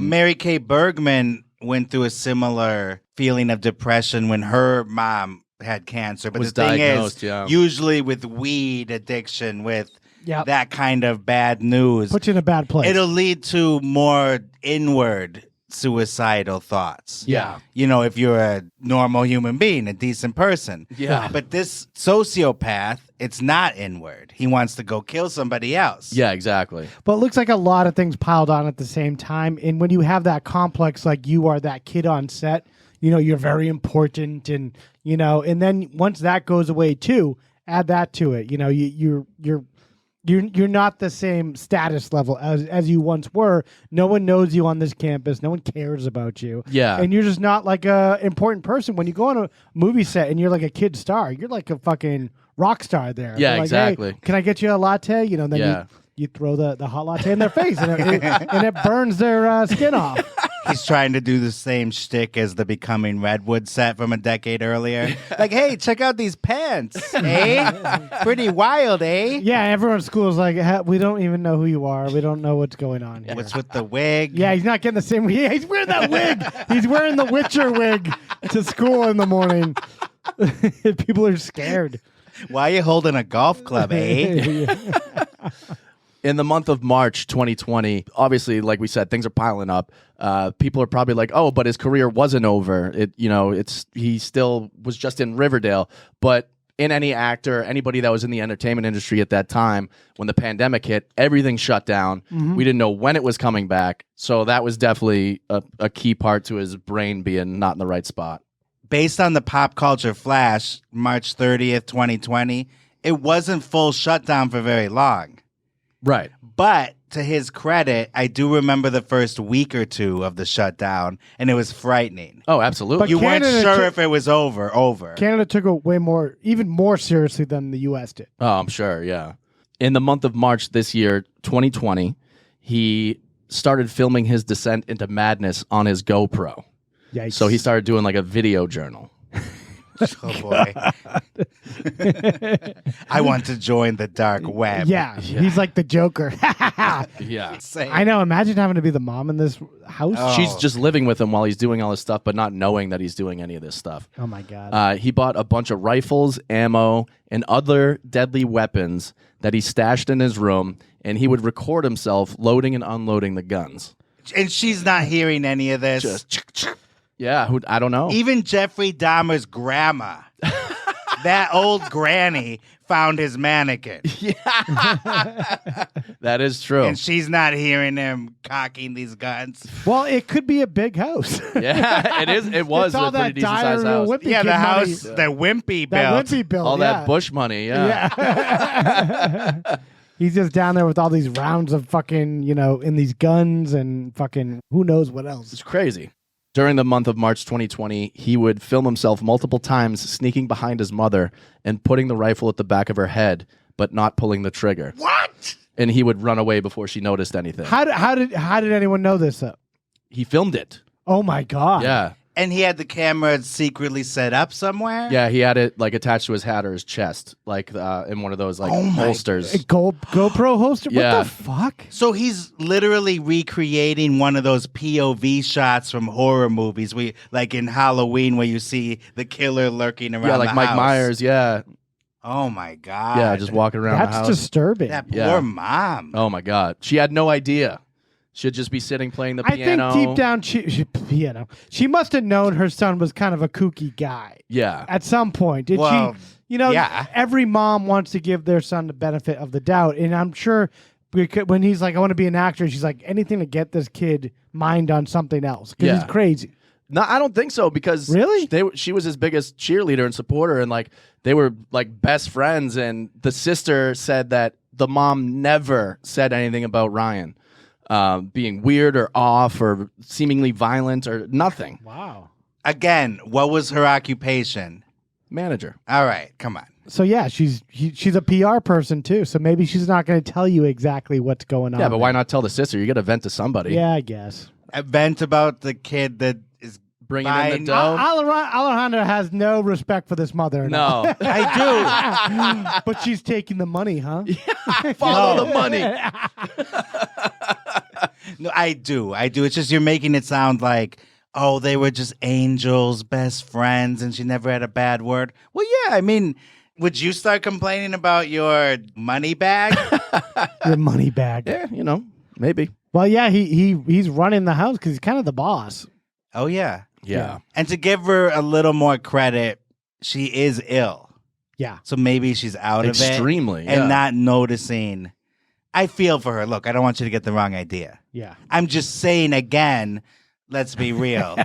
Mary Kay Bergman went through a similar feeling of depression when her mom had cancer. But Was the thing diagnosed, is, yeah. usually with weed addiction, with Yep. that kind of bad news, Put you in a bad place. it'll lead to more inward suicidal thoughts. Yeah. If you're a normal human being, a decent person. Yeah. But this sociopath, it's not inward. He wants to go kill somebody else. Yeah, exactly. But it looks like a lot of things piled on at the same time. And when you have that complex, like you are that kid on set, you're very important. And, and then once that goes away too, add that to it. You're not the same status level as you once were. No one knows you on this campus. No one cares about you. Yeah. And you're just not like a important person. When you go on a movie set and you're like a kid star, you're like a fucking rock star there. Yeah, They're like, exactly. Hey, can I get you a latte? Then Yeah. you throw the hot latte in their face and it burns their skin off. He's trying to do the same shtick as the Becoming Redwood set from a decade earlier. Like, hey, check out these pants, eh? Pretty wild, eh? Yeah, everyone at school is like, we don't even know who you are. We don't know what's going on here. What's with the wig? Yeah, he's not getting the same. Yeah, he's wearing that wig. He's wearing the Witcher wig to school in the morning. People are scared. Why are you holding a golf club, eh? In the month of March 2020, obviously, like we said, things are piling up. People are probably like, "Oh, but his career wasn't over. He still was just in Riverdale." But in any actor, anybody that was in the entertainment industry at that time, when the pandemic hit, everything shut down. Mm-hmm. We didn't know when it was coming back, so that was definitely a key part to his brain being not in the right spot. Based on the pop culture flash, March 30th, 2020, it wasn't full shutdown for very long. Right. But to his credit, I do remember the first week or two of the shutdown, and it was frightening. Oh, absolutely. But You weren't Canada sure took- if it was over. Canada took it even more seriously than the U.S. did. Oh, I'm sure, yeah. In the month of March this year, 2020, he started filming his descent into madness on his GoPro. Yikes. So he started doing like a video journal. Oh, boy. I want to join the dark web. Yeah, he's like the Joker. Yeah. I know. Imagine having to be the mom in this house. Oh. She's just living with him while he's doing all this stuff, but not knowing that he's doing any of this stuff. Oh, my God. He bought a bunch of rifles, ammo, and other deadly weapons that he stashed in his room, and he would record himself loading and unloading the guns. And she's not hearing any of this. Yeah, I don't know. Even Jeffrey Dahmer's grandma, that old granny, found his mannequin. That is true. And she's not hearing him cocking these guns. Well, it could be a big house. Yeah, it is. It was It's all a pretty that decent sized dire house. Wimpy Yeah, Kid the money. house that Wimpy built. That Wimpy built. All yeah. that Bush money, yeah. Yeah. He's just down there with all these rounds of fucking, in these guns and fucking who knows what else. It's crazy. During the month of March 2020, he would film himself multiple times sneaking behind his mother and putting the rifle at the back of her head, but not pulling the trigger. What? And he would run away before she noticed anything. How did anyone know this? He filmed it. Oh my God. Yeah. And he had the camera secretly set up somewhere? Yeah, he had it like attached to his hat or his chest, like in one of those like holsters. A GoPro holster? Yeah. What the fuck? So he's literally recreating one of those POV shots from horror movies, like in Halloween, where you see the killer lurking around. Yeah, like the Mike house. Myers. Yeah, Oh my God. yeah, just walking around the That's house. disturbing. That poor Yeah. mom. Oh my God, she had no idea. She'd just be sitting playing the I piano. think deep down, she must have known her son was kind of a kooky guy Yeah, at some point. Did Well, she? yeah. Every mom wants to give their son the benefit of the doubt, and I'm sure when he's like, "I want to be an actor," she's like, "Anything to get this kid mind on something else," because Yeah. he's crazy. no, I don't think so because Really? she was his biggest cheerleader and supporter, and like they were like best friends. And the sister said that the mom never said anything about Ryan being weird or off or seemingly violent or nothing. Wow. Again, what was her occupation? Manager. All right, come on. So yeah, she's a PR person too. So maybe she's not going to tell you exactly what's going on. Yeah, but why there. not tell the sister? You got to vent to somebody. Yeah, I guess. A vent about the kid that is Bringing in the buying- dough. Alejandra has no respect for this mother. at all. No. I But she's taking the money, huh? Follow the money. No, I do. It's just you're making it sound like, oh, they were just angels, best friends, and she never had a bad word. Well, yeah, I mean, would you start complaining about your money bag? Your money bag. Yeah, maybe. Well, yeah, he's running the house because he's kind of the boss. Oh, yeah. Yeah. And to give her a little more credit, she is ill. Yeah. So maybe she's out of it. Extremely, And yeah. not noticing. I feel for her. Look, I don't want you to get the wrong idea. Yeah. I'm just saying again, let's be real.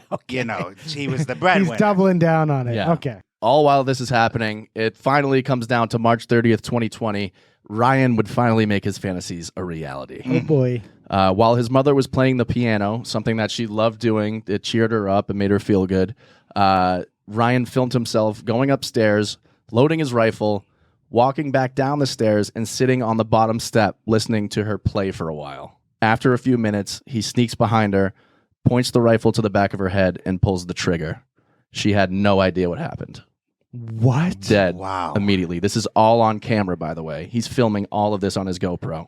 She was the breadwinner. He's doubling down on it. Yeah. Okay. All while this is happening, it finally comes down to March 30th, 2020. Ryan would finally make his fantasies a reality. Oh boy. While his mother was playing the piano, something that she loved doing, it cheered her up and made her feel good. Ryan filmed himself going upstairs, loading his rifle, walking back down the stairs, and sitting on the bottom step listening to her play for a while. After a few minutes, he sneaks behind her, points the rifle to the back of her head, and pulls the trigger. She had no idea what happened. What? Dead. Wow. Immediately. This is all on camera, by the way. He's filming all of this on his GoPro.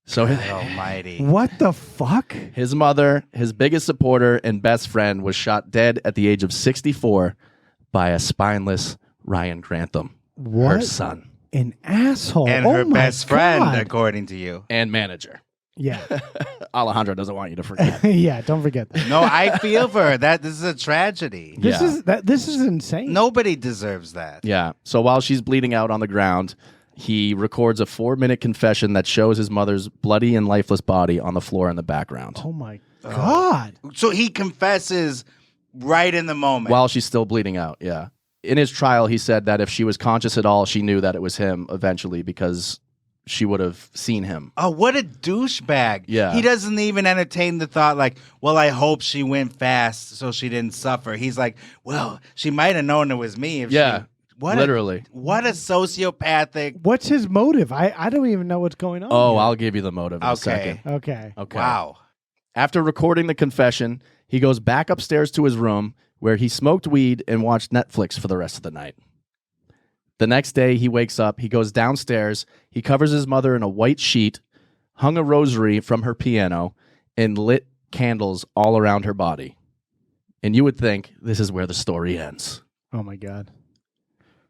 So Almighty. What the fuck? His mother, his biggest supporter and best friend, was shot dead at the age of 64 by a spineless Ryan Grantham, What? her son. An asshole. And Oh her my best friend, God. according to you. And manager. Yeah. Alejandro doesn't want you to forget. Yeah, don't forget that. No, I feel for her. This is a tragedy. This is insane. Nobody deserves that. Yeah. So while she's bleeding out on the ground, he records a 4-minute confession that shows his mother's bloody and lifeless body on the floor in the background. Oh my God. So he confesses right in the moment. While she's still bleeding out, yeah. In his trial, he said that if she was conscious at all, she knew that it was him eventually because she would have seen him. Oh, what a douchebag. Yeah. He doesn't even entertain the thought like, well, I hope she went fast so she didn't suffer. He's like, well, she might have known it was me if Yeah. she... What literally. What a sociopathic... What's his motive? I don't even know what's going on. Oh, here. I'll give you the motive in a second. Okay. Wow. After recording the confession, he goes back upstairs to his room where he smoked weed and watched Netflix for the rest of the night. The next day, he wakes up, he goes downstairs, he covers his mother in a white sheet, hung a rosary from her piano, and lit candles all around her body. And you would think this is where the story ends. Oh my God.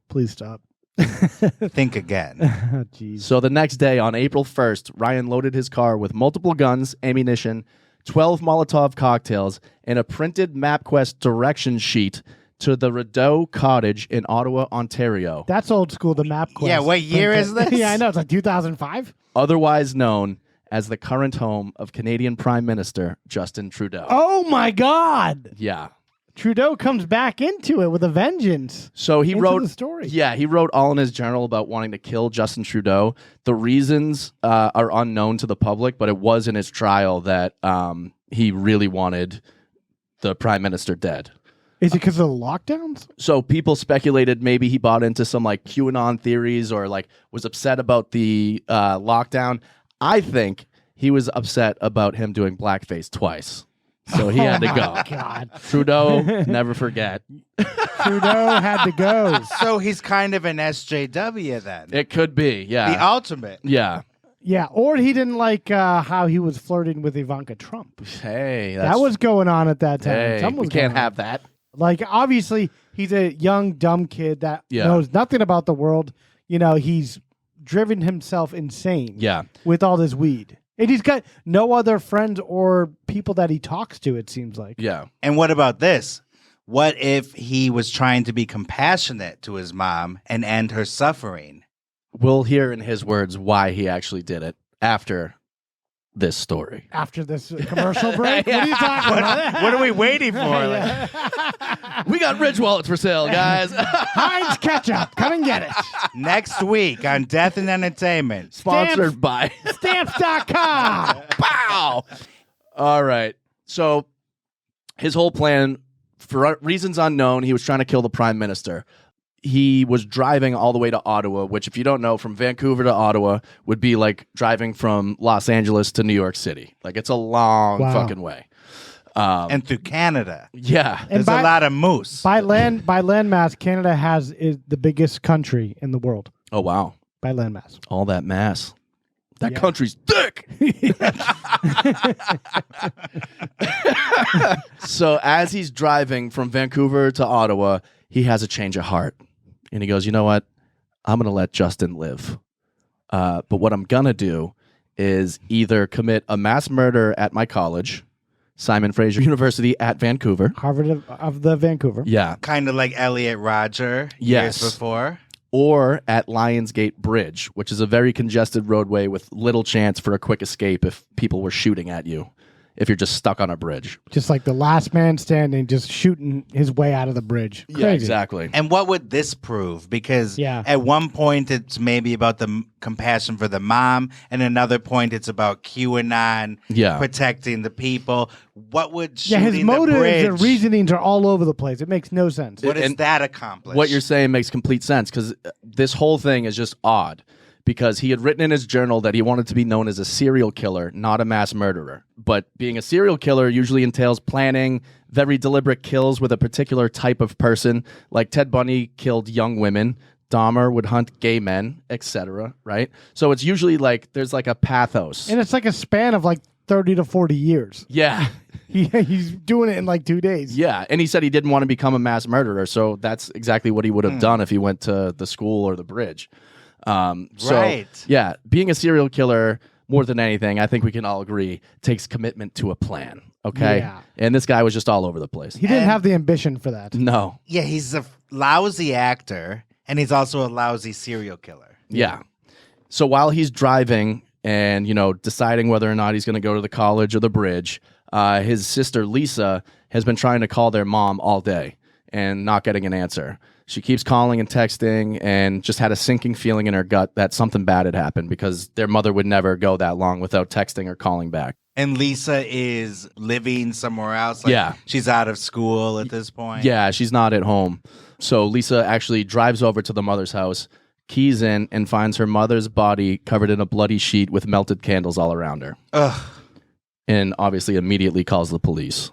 Please stop. Think again. Oh, jeez. So the next day, on April 1st, Ryan loaded his car with multiple guns, ammunition, 12 Molotov cocktails, and a printed MapQuest direction sheet to the Rideau Cottage in Ottawa, Ontario, That's old school, the MapQuest. Yeah, what year is this? Yeah, I know. It's like 2005. otherwise known as the current home of Canadian Prime Minister Justin Trudeau. Oh my God. Yeah. Trudeau comes back into it with a vengeance. So he Into wrote the story. Yeah, he wrote all in his journal about wanting to kill Justin Trudeau. The reasons are unknown to the public, but it was in his trial that he really wanted the Prime Minister dead. Is it because of the lockdowns? So people speculated maybe he bought into some like QAnon theories or like was upset about the lockdown. I think he was upset about him doing blackface twice. So he had to go. God. Trudeau, never forget. Trudeau had to go. So he's kind of an SJW then. It could be, yeah. The ultimate. Yeah. Yeah, or he didn't like how he was flirting with Ivanka Trump. Hey, That was going on at that time. Hey, Something was we can't going on. have that. Like, obviously, he's a young, dumb kid that Yeah. knows nothing about the world. You know, he's driven himself insane Yeah. with all this weed. And he's got no other friends or people that he talks to, it seems like. Yeah. And what about this? What if he was trying to be compassionate to his mom and end her suffering? We'll hear in his words why he actually did it after this story. After this commercial break? What are you talking about? What are we waiting for? We got Ridge wallets for sale, guys. Heinz Ketchup. Come and get it. Next week on Death and Entertainment. Sponsored by Stamps.com. Pow! All right. So his whole plan, for reasons unknown, he was trying to kill the prime minister. He was driving all the way to Ottawa, which, if you don't know, from Vancouver to Ottawa would be like driving from Los Angeles to New York City. Like, it's a long fucking way. And through Canada. Yeah. And There's a lot of moose. By land mass, Canada is the biggest country in the world. Oh, wow. By land mass. All that mass. That country's thick. So as he's driving from Vancouver to Ottawa, he has a change of heart. And he goes, you know what? I'm going to let Justin live. But what I'm going to do is either commit a mass murder at my college, Simon Fraser University at Vancouver. Harvard of the Vancouver. Yeah. Kind of like Elliot Rodger Yes. years before. Or at Lionsgate Bridge, which is a very congested roadway with little chance for a quick escape if people were shooting at you, if you're just stuck on a bridge. Just like the last man standing, just shooting his way out of the bridge. Crazy. Yeah, exactly. And what would this prove? Because at one point it's maybe about the compassion for the mom, and another point it's about QAnon protecting the people. What would shooting his motives the bridge, and reasonings are all over the place. It makes no sense. what does that accomplish? What you're saying makes complete sense because this whole thing is just odd because he had written in his journal that he wanted to be known as a serial killer, not a mass murderer. But being a serial killer usually entails planning very deliberate kills with a particular type of person. Like Ted Bundy killed young women, Dahmer would hunt gay men, etc. Right? So it's usually like there's like a pathos. And it's like a span of like 30 to 40 years. Yeah. He's doing it in like 2 days. Yeah, and he said he didn't want to become a mass murderer, so that's exactly what he would have done if he went to the school or the bridge. Right. Yeah, being a serial killer, more than anything, I think we can all agree, takes commitment to a plan, okay? Yeah. And this guy was just all over the place. He didn't have the ambition for that. No. Yeah, he's a lousy actor, and he's also a lousy serial killer. Yeah. So while he's driving and, deciding whether or not he's going to go to the college or the bridge, his sister Lisa has been trying to call their mom all day and not getting an answer. She keeps calling and texting and just had a sinking feeling in her gut that something bad had happened because their mother would never go that long without texting or calling back. And Lisa is living somewhere else. Yeah. She's out of school at this point. Yeah, she's not at home. So Lisa actually drives over to the mother's house, keys in, and finds her mother's body covered in a bloody sheet with melted candles all around her. Ugh. And obviously immediately calls the police.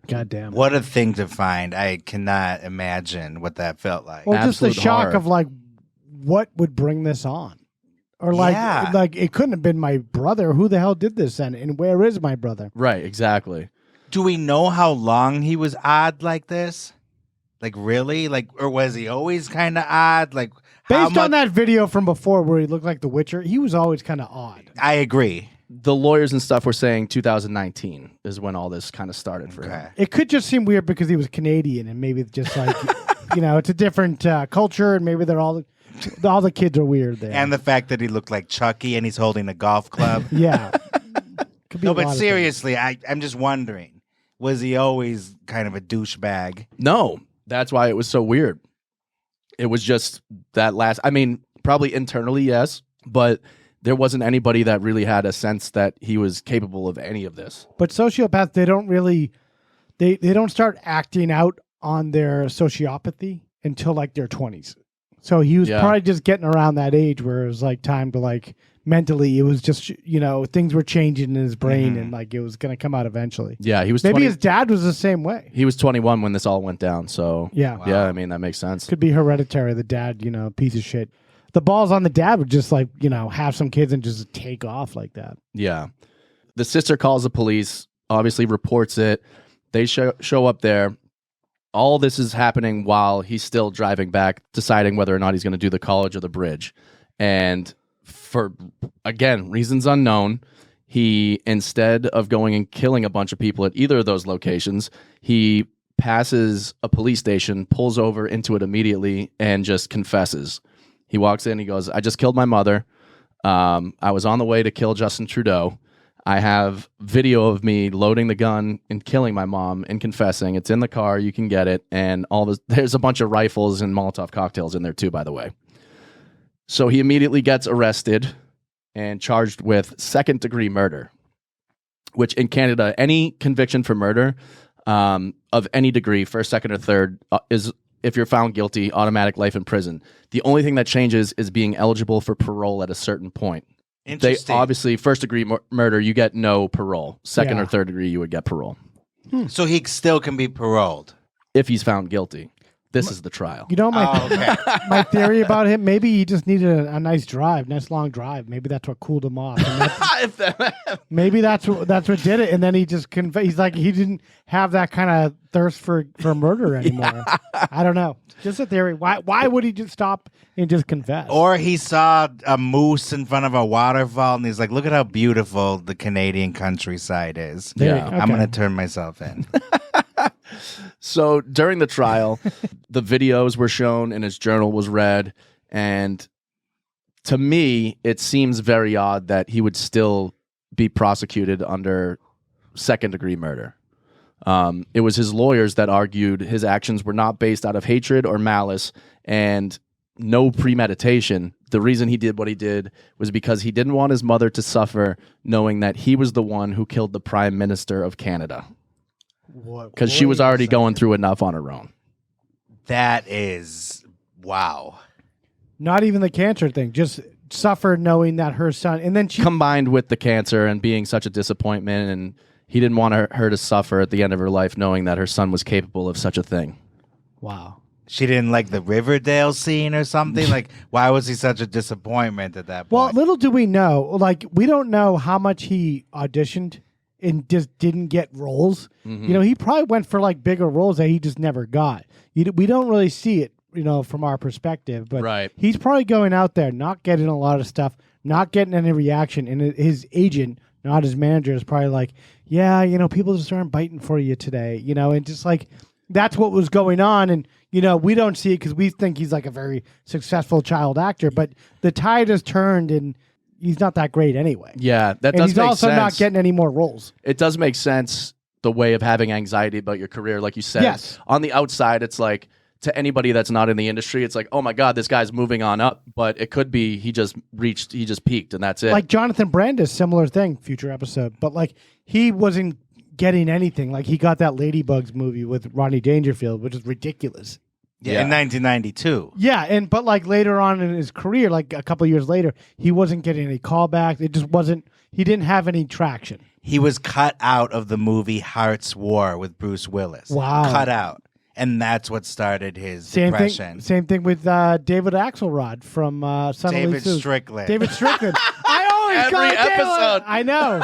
Goddamn. What a thing to find. I cannot imagine what that felt like. Well, Absolute just the shock horror. of like, what would bring this on? Or like it couldn't have been my brother. Who the hell did this and where is my brother? Right, exactly. Do we know how long he was odd like this? Like, really? Or was he always kind of odd? Like, Based on that video from before where he looked like the Witcher, he was always kind of odd. I agree. The lawyers and stuff were saying 2019 is when all this kind of started for him. It could just seem weird because he was Canadian and maybe just like, it's a different culture and maybe they're all the kids are weird there. And the fact that he looked like Chucky and he's holding a golf club. Yeah. Could be No, a lot but of seriously, I'm just wondering, was he always kind of a douchebag? No, that's why it was so weird. It was just that probably internally, yes, but there wasn't anybody that really had a sense that he was capable of any of this. But sociopaths, they don't really, they don't start acting out on their sociopathy until like their 20s. So he was probably just getting around that age where it was like time to like mentally, it was just, things were changing in his brain and like it was going to come out eventually. Yeah, he was Maybe his dad was the same way. He was 21 when this all went down, so Yeah. Yeah, I mean, that makes sense. Could be hereditary. The dad, piece of shit. The balls on the dad would just like, have some kids and just take off like that. Yeah. The sister calls the police, obviously reports it. They show up there. All this is happening while he's still driving back, deciding whether or not he's going to do the college or the bridge. And for, again, reasons unknown, he, instead of going and killing a bunch of people at either of those locations, he passes a police station, pulls over into it immediately, and just confesses. He walks in, he goes, I just killed my mother. I was on the way to kill Justin Trudeau. I have video of me loading the gun and killing my mom and confessing. It's in the car. You can get it. And there's a bunch of rifles and Molotov cocktails in there too, by the way. So he immediately gets arrested and charged with second-degree murder, which in Canada, any conviction for murder of any degree, first, second, or third, is, if you're found guilty, automatic life in prison. The only thing that changes is being eligible for parole at a certain point. Interesting. They obviously, first-degree murder, you get no parole. Second Yeah. or third degree, you would get parole. So he still can be paroled. If he's found guilty. This is the trial. My theory about him, maybe he just needed a nice drive, nice long drive. Maybe that's what cooled him off. And maybe that's what did it. And then he just he's like, he didn't have that kind of thirst for murder anymore. I don't know. Just a theory. Why would he just stop and just confess? Or he saw a moose in front of a waterfall and he's like, look at how beautiful the Canadian countryside is. I'm going to turn myself in. So during the trial, the videos were shown and his journal was read. And to me, it seems very odd that he would still be prosecuted under second-degree murder. It was his lawyers that argued his actions were not based out of hatred or malice and no premeditation. The reason he did what he did was because he didn't want his mother to suffer knowing that he was the one who killed the Prime Minister of Canada. Because she was already going through enough on her own. That is, wow. Not even the cancer thing. Just suffered knowing that her son, and then she combined with the cancer and being such a disappointment, and he didn't want her to suffer at the end of her life knowing that her son was capable of such a thing. Wow. She didn't like the Riverdale scene or something? Like, why was he such a disappointment at that point? Well, little do we know, like, we don't know how much he auditioned and just didn't get roles. Mm-hmm. You know, he probably went for like bigger roles that he just never got. We don't really see it, you know, from our perspective, but right. He's probably going out there, not getting a lot of stuff, not getting any reaction. And his agent, not his manager, is probably like, yeah, you know, people just aren't biting for you today, you know, and just like, that's what was going on. And, you know, we don't see it because we think he's like a very successful child actor, but the tide has turned and he's not that great anyway. Yeah, that and does he's make also sense. not getting any more roles. It does make sense, the way of having anxiety about your career, like you said. Yes. On the outside, it's like, to anybody that's not in the industry, it's like, oh my God, this guy's moving on up. But it could be he just peaked and that's it. Like Jonathan Brandis, similar thing, future episode. But like he wasn't getting anything. Like he got that Ladybugs movie with Rodney Dangerfield, which is ridiculous. Yeah, in 1992. Yeah, but like later on in his career, like a couple years later, he wasn't getting any callbacks. It just wasn't. He didn't have any traction. He was cut out of the movie Heart's War with Bruce Willis. Wow. Cut out. And that's what started his Same depression. Same thing with David Axelrod from Son of David Lee Seuss. Strickland. David Strickland. I always Every call it David. episode. I know.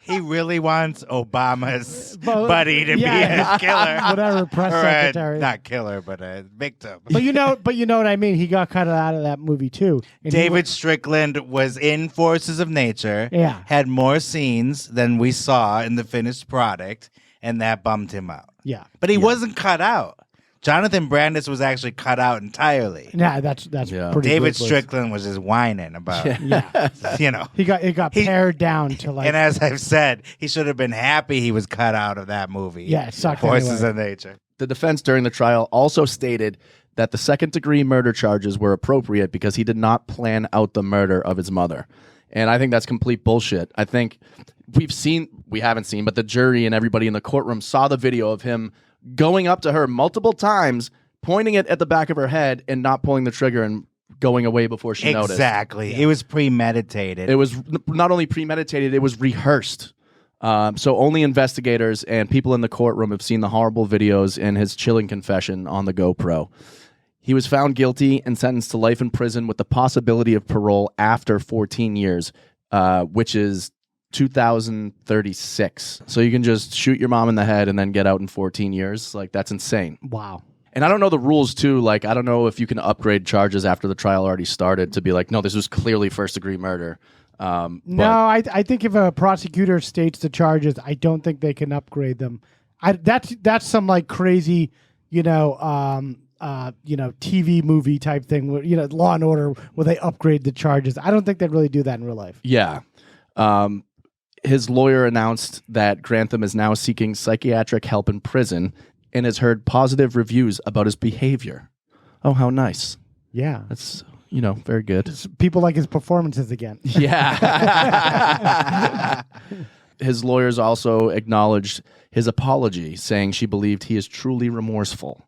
He really wants Obama's buddy to be his killer. Whatever, press Or secretary. not killer, but a victim. But you know what I mean. He got cut out of that movie too. And David Strickland was in Forces of Nature. Yeah. Had more scenes than we saw in the finished product, and that bummed him out. Yeah. But he wasn't cut out. Jonathan Brandis was actually cut out entirely. Nah, that's pretty. David ruthless. Strickland was just whining about it. Yeah. You know. It got pared down to like. And as I've said, he should have been happy he was cut out of that movie. Yeah, it sucked Forces anyway. of Nature. The defense during the trial also stated that the second-degree murder charges were appropriate because he did not plan out the murder of his mother. And I think that's complete bullshit. I think we haven't seen, but the jury and everybody in the courtroom saw the video of him going up to her multiple times, pointing it at the back of her head and not pulling the trigger and going away before she noticed. Exactly. It was premeditated. It was not only premeditated, it was rehearsed. So only investigators and people in the courtroom have seen the horrible videos and his chilling confession on the GoPro. He was found guilty and sentenced to life in prison with the possibility of parole after 14 years, which is 2036. So you can just shoot your mom in the head and then get out in 14 years. Like, that's insane. Wow. And I don't know the rules, too. Like, I don't know if you can upgrade charges after the trial already started to be like, no, this was clearly first-degree murder. No, I think if a prosecutor states the charges, I don't think they can upgrade them. That's some like crazy, TV movie type thing where, Law and Order, where they upgrade the charges. I don't think they'd really do that in real life. Yeah. His lawyer announced that Grantham is now seeking psychiatric help in prison and has heard positive reviews about his behavior. Oh, how nice. Yeah. That's, very good. People like his performances again. Yeah. His lawyers also acknowledged his apology, saying she believed he is truly remorseful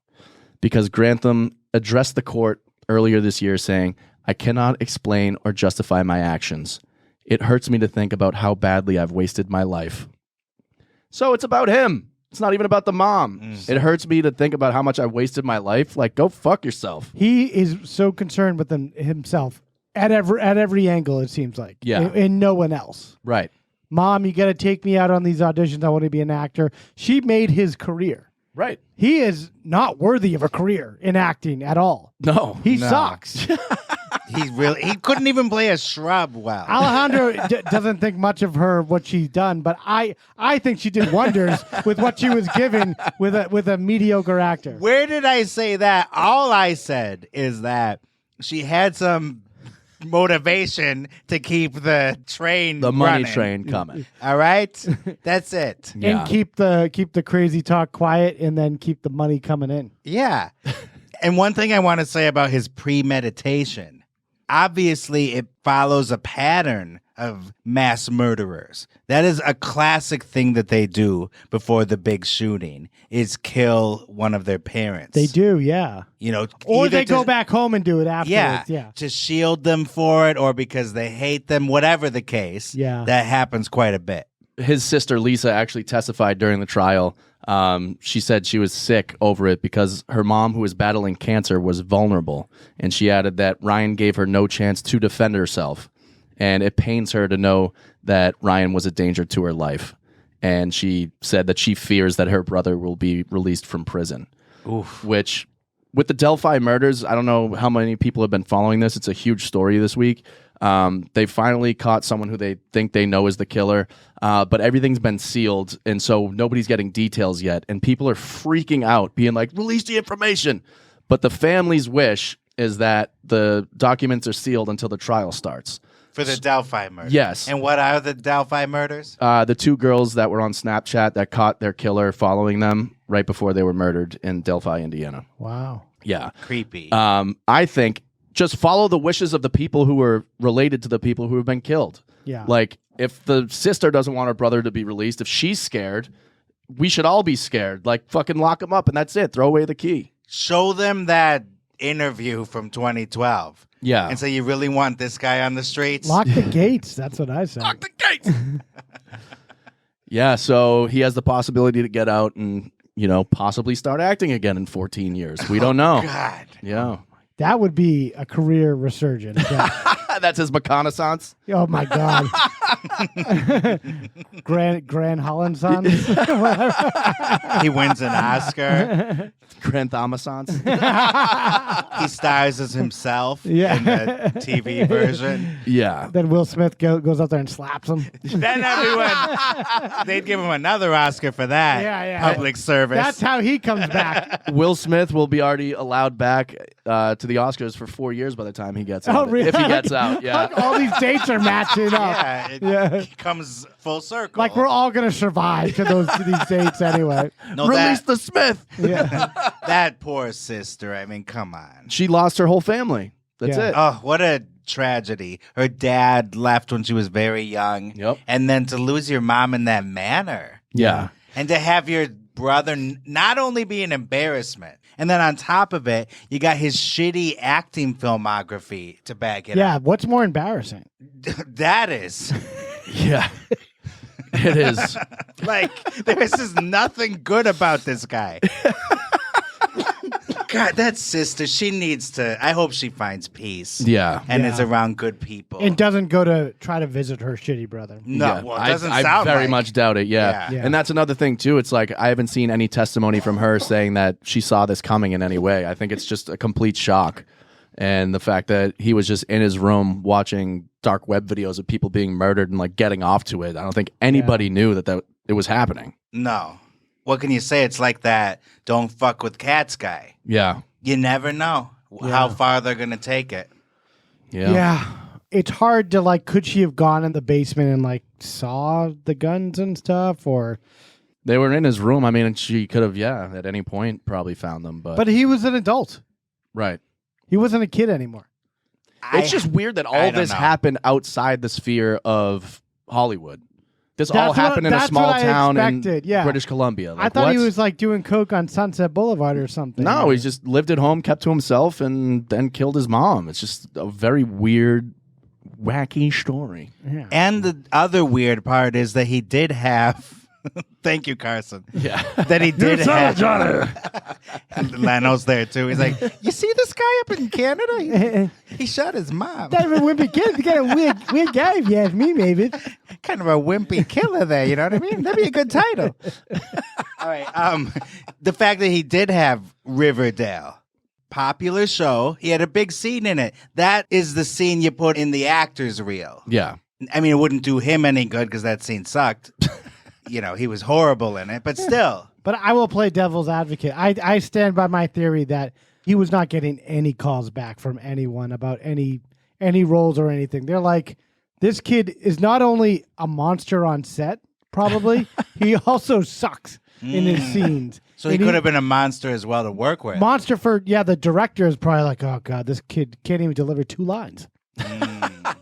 because Grantham addressed the court earlier this year saying, "I cannot explain or justify my actions. It hurts me to think about how badly I've wasted my life." So it's about him. It's not even about the mom. It hurts me to think about how much I've wasted my life. Like, go fuck yourself. He is so concerned with himself at every angle, it seems like. Yeah. And no one else. Right. Mom, you got to take me out on these auditions. I want to be an actor. She made his career. Right. He is not worthy of a career in acting at all. No. He sucks. He couldn't even play a shrub well. Alejandro doesn't think much of her, what she's done, but I think she did wonders with what she was given with a mediocre actor. Where did I say that? All I said is that she had some motivation to keep the train The money running. train coming. All right? That's it. Yeah. And keep the crazy talk quiet and then keep the money coming in. Yeah. And one thing I want to say about his premeditation, obviously it follows a pattern of mass murderers. That is a classic thing that they do before the big shooting is kill one of their parents. They do, yeah. You know, Or either they go back home and do it afterwards. yeah, to shield them for it or because they hate them, whatever the case. Yeah. That happens quite a bit. His sister Lisa actually testified during the trial. She said she was sick over it because her mom, who was battling cancer, was vulnerable. And she added that Ryan gave her no chance to defend herself. And it pains her to know that Ryan was a danger to her life. And she said that she fears that her brother will be released from prison. Oof. Which, with the Delphi murders, I don't know how many people have been following this. It's a huge story this week. They finally caught someone who they think they know is the killer, but everything's been sealed, and so nobody's getting details yet. And people are freaking out, being like, release the information. But the family's wish is that the documents are sealed until the trial starts. For the Delphi murders. Yes. And what are the Delphi murders? The two girls that were on Snapchat that caught their killer following them right before they were murdered in Delphi, Indiana. Wow. Yeah. Creepy. I think just follow the wishes of the people who are related to the people who have been killed. Yeah. Like, if the sister doesn't want her brother to be released, if she's scared, we should all be scared. Like, fucking lock him up and that's it. Throw away the key. Show them that interview from 2012. Yeah. And say, you really want this guy on the streets? Lock the gates. That's what I said. Lock the gates. Yeah, so he has the possibility to get out and, you know, possibly start acting again in 14 years. We don't know. God. Yeah. That would be a career resurgence. Yeah. That's his reconnaissance. Oh my God. Grand Hollandsons. He wins an Oscar. Granthamasance. He stars as himself Yeah. in the TV version. Yeah. Then Will Smith goes up there and slaps him. Then everyone, they'd give him another Oscar for that. Yeah. Public service. That's how he comes back. Will Smith will be already allowed back to the Oscars for 4 years by the time he gets Oh, out. really? If he gets out, yeah. Like, all these dates are matching up. Yeah, it comes full circle. Like, we're all going to survive to these dates anyway. No, Release the Smith. Yeah. that poor sister. I mean, come on. She lost her whole family. That's Yeah. it. Oh, what a tragedy. Her dad left when she was very young. Yep. And then to lose your mom in that manner. Yeah. And to have your brother not only be an embarrassment, and then on top of it, you got his shitty acting filmography to back it Yeah. up. What's more embarrassing? That is. Yeah. It is. Like, there's just nothing good about this guy. God, that sister, she needs to, I hope she finds peace. Yeah. And Yeah. is around good people. And doesn't go to try to visit her shitty brother. No, Yeah. well, it doesn't I sound very like. much doubt it. Yeah. Yeah. And that's another thing too. It's like I haven't seen any testimony from her saying that she saw this coming in any way. I think it's just a complete shock. And the fact that he was just in his room watching dark web videos of people being murdered and like getting off to it. I don't think anybody knew that it was happening. No. What can you say? It's like that don't fuck with cats guy. Yeah. You never know how far they're going to take it. Yeah. Yeah. It's hard to, like, could she have gone in the basement and, like, saw the guns and stuff? Or. They were in his room. I mean, she could have, at any point probably found them. But But he was an adult. right. He wasn't a kid anymore. It's just weird that I all don't this know. happened outside the sphere of Hollywood. This all That's what- happened in a that's small what I town in expected, yeah. British Columbia. I Like, thought he what? was, like, doing coke on Sunset Boulevard or something. No, he just lived at home, kept to himself, and then killed his mom. It's just a very weird, wacky story. Yeah. And the other weird part is that he did have. Thank you, Carson. Yeah. That he did have. Johnny. And Leno's there too. He's like, you see this guy up in Canada? He shot his mom. David Wimpy Kid, he's got a weird guy if you ask me, maybe. Kind of a wimpy killer there, you know what I mean? That'd be a good title. All right. The fact that he did have Riverdale, popular show, he had a big scene in it. That is the scene you put in the actor's reel. Yeah. I mean, it wouldn't do him any good because that scene sucked. You know, he was horrible in it, but still. But I will play devil's advocate. I stand by my theory that he was not getting any calls back from anyone about any roles or anything. They're like, this kid is not only a monster on set, probably, he also sucks in his scenes. So he And could have been a monster as well to work with. Monster for, the director is probably like, oh, God, this kid can't even deliver 2 lines.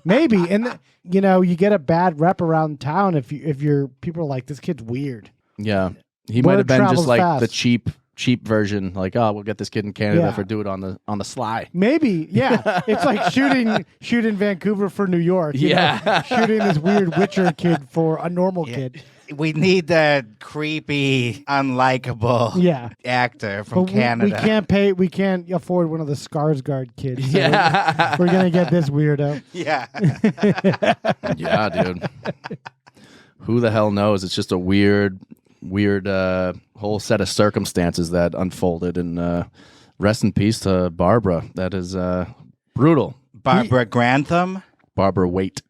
Maybe, and you get a bad rep around town if your people are like, this kid's weird. Yeah, he might have been just like the cheap version. Like, oh, we'll get this kid in Canada for do it on the sly. Maybe, yeah. It's like shooting Vancouver for New York. Shooting this weird Witcher kid for a normal kid. We need that creepy, unlikable actor from Canada. We can't afford one of the Skarsgård kids. So we're gonna get this weirdo. Yeah. Yeah, dude. Who the hell knows? It's just a weird whole set of circumstances that unfolded. And rest in peace to Barbara. That is brutal. Barbara Grantham? Barbara Waite.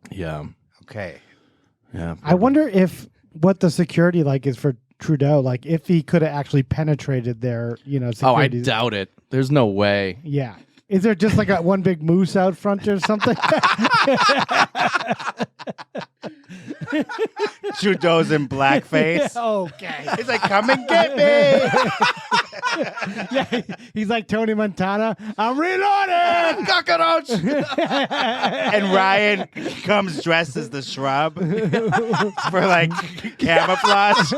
Yeah. Okay. Yeah. I wonder what the security is for Trudeau. Like if he could have actually penetrated their, security. Oh, I doubt it. There's no way. Yeah. Is there just like one big moose out front or something? Trudeau's in blackface. Okay. He's like, come and get me. Yeah, he's like Tony Montana. I'm reloading. Cockroach. And Ryan comes dressed as the Shrub for camouflage.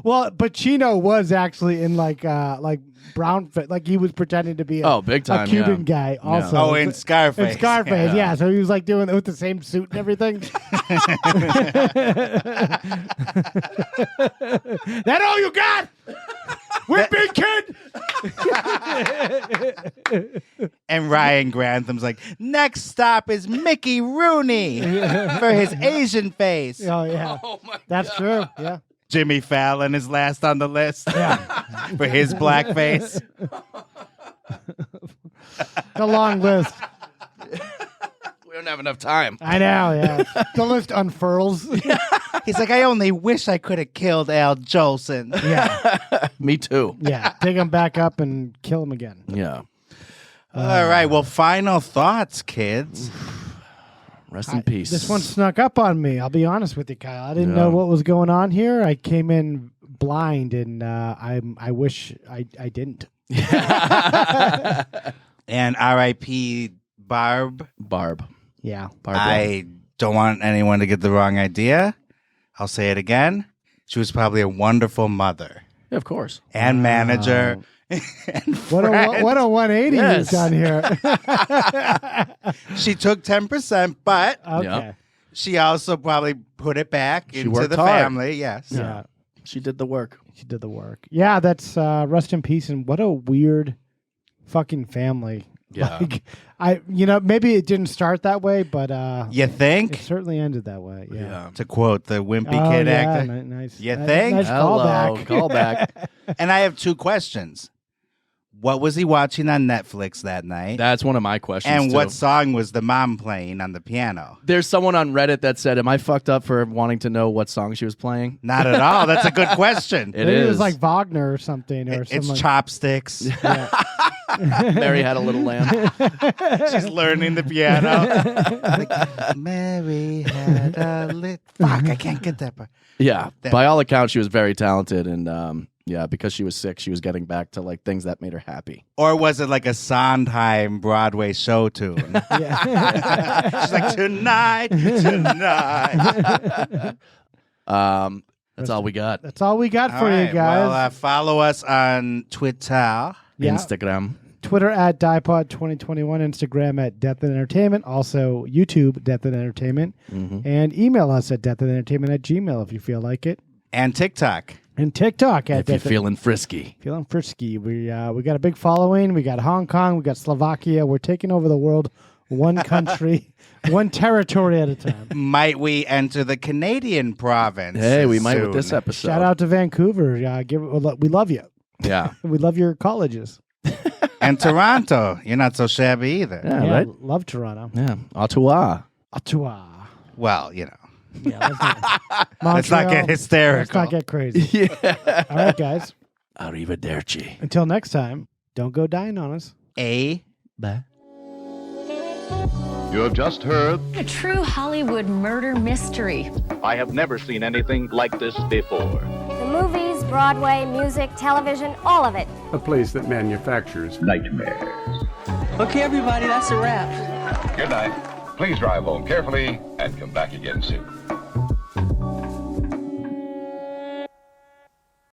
Well, Pacino was actually in brown fit, he was pretending to be big time, a Cuban guy also. Oh, in Scarface. In Scarface, yeah. So he was doing it with the same suit and everything. That all you got? Wimpy Kid. And Ryan Grantham's like, next stop is Mickey Rooney for his Asian face. Oh yeah, that's true. Yeah. Jimmy Fallon is last on the list for his blackface. The long list. We don't have enough time. I know, yeah. The list unfurls. He's like, I only wish I could have killed Al Jolson. Yeah. Me too. Yeah. Take him back up and kill him again. Yeah. All right. Well, final thoughts, kids. Rest in peace. This one snuck up on me. I'll be honest with you, Kyle. I didn't know what was going on here. I came in blind, and I wish I didn't. And R.I.P. Barb. Yeah. I don't want anyone to get the wrong idea. I'll say it again. She was probably a wonderful mother. Yeah, of course. And manager. And what a 180 you've done here. She took 10%, but she also probably put it back into the family. Yes. Yeah. She did the work. Yeah, that's rest in peace. And what a weird fucking family. Yeah. Maybe it didn't start that way, but you think? It certainly ended that way. Yeah. To quote the Wimpy Kid actor. Nice. You think? Nice callback. And I have two questions. What was he watching on Netflix that night? That's one of my questions. And too. what song was the mom playing on the piano? There's someone on Reddit that said, am I fucked up for wanting to know what song she was playing? Not at all. That's a good question. It is. It was like Wagner or something. It's Chopsticks. Yeah. Mary had a little lamb. She's learning the piano. Mary had a little... Fuck, I can't get that part. Yeah. By all accounts, she was very talented. And because she was sick, she was getting back to things that made her happy. Or was it like a Sondheim Broadway show tune? Yeah. She's like, tonight. That's all we got. That's all we got for you guys. Well, follow us on Twitter. Yeah. Instagram. Twitter at DiePod2021, Instagram at Death and Entertainment, also YouTube Death and Entertainment, and email us at deathandentertainment@gmail if you feel like it. And TikTok. And TikTok at if you're feeling frisky. Feeling frisky. We got a big following. We got Hong Kong. We got Slovakia. We're taking over the world, one country, one territory at a time. Might we enter the Canadian province? Hey, we might soon. with this episode. Shout out to Vancouver. We love you. Yeah. We love your colleges. And Toronto. You're not so shabby either. Yeah, right? Love Toronto. Yeah. Ottawa. Well, you know. Yeah, let's not get hysterical. Let's not get crazy. Yeah. All right, guys. Arrivederci. Until next time, don't go dying on us. Bye. You have just heard a true Hollywood murder mystery. I have never seen anything like this before. The movies, Broadway, music, television, all of it. A place that manufactures nightmares. Okay, everybody, that's a wrap. Good night. Please drive home carefully and come back again soon.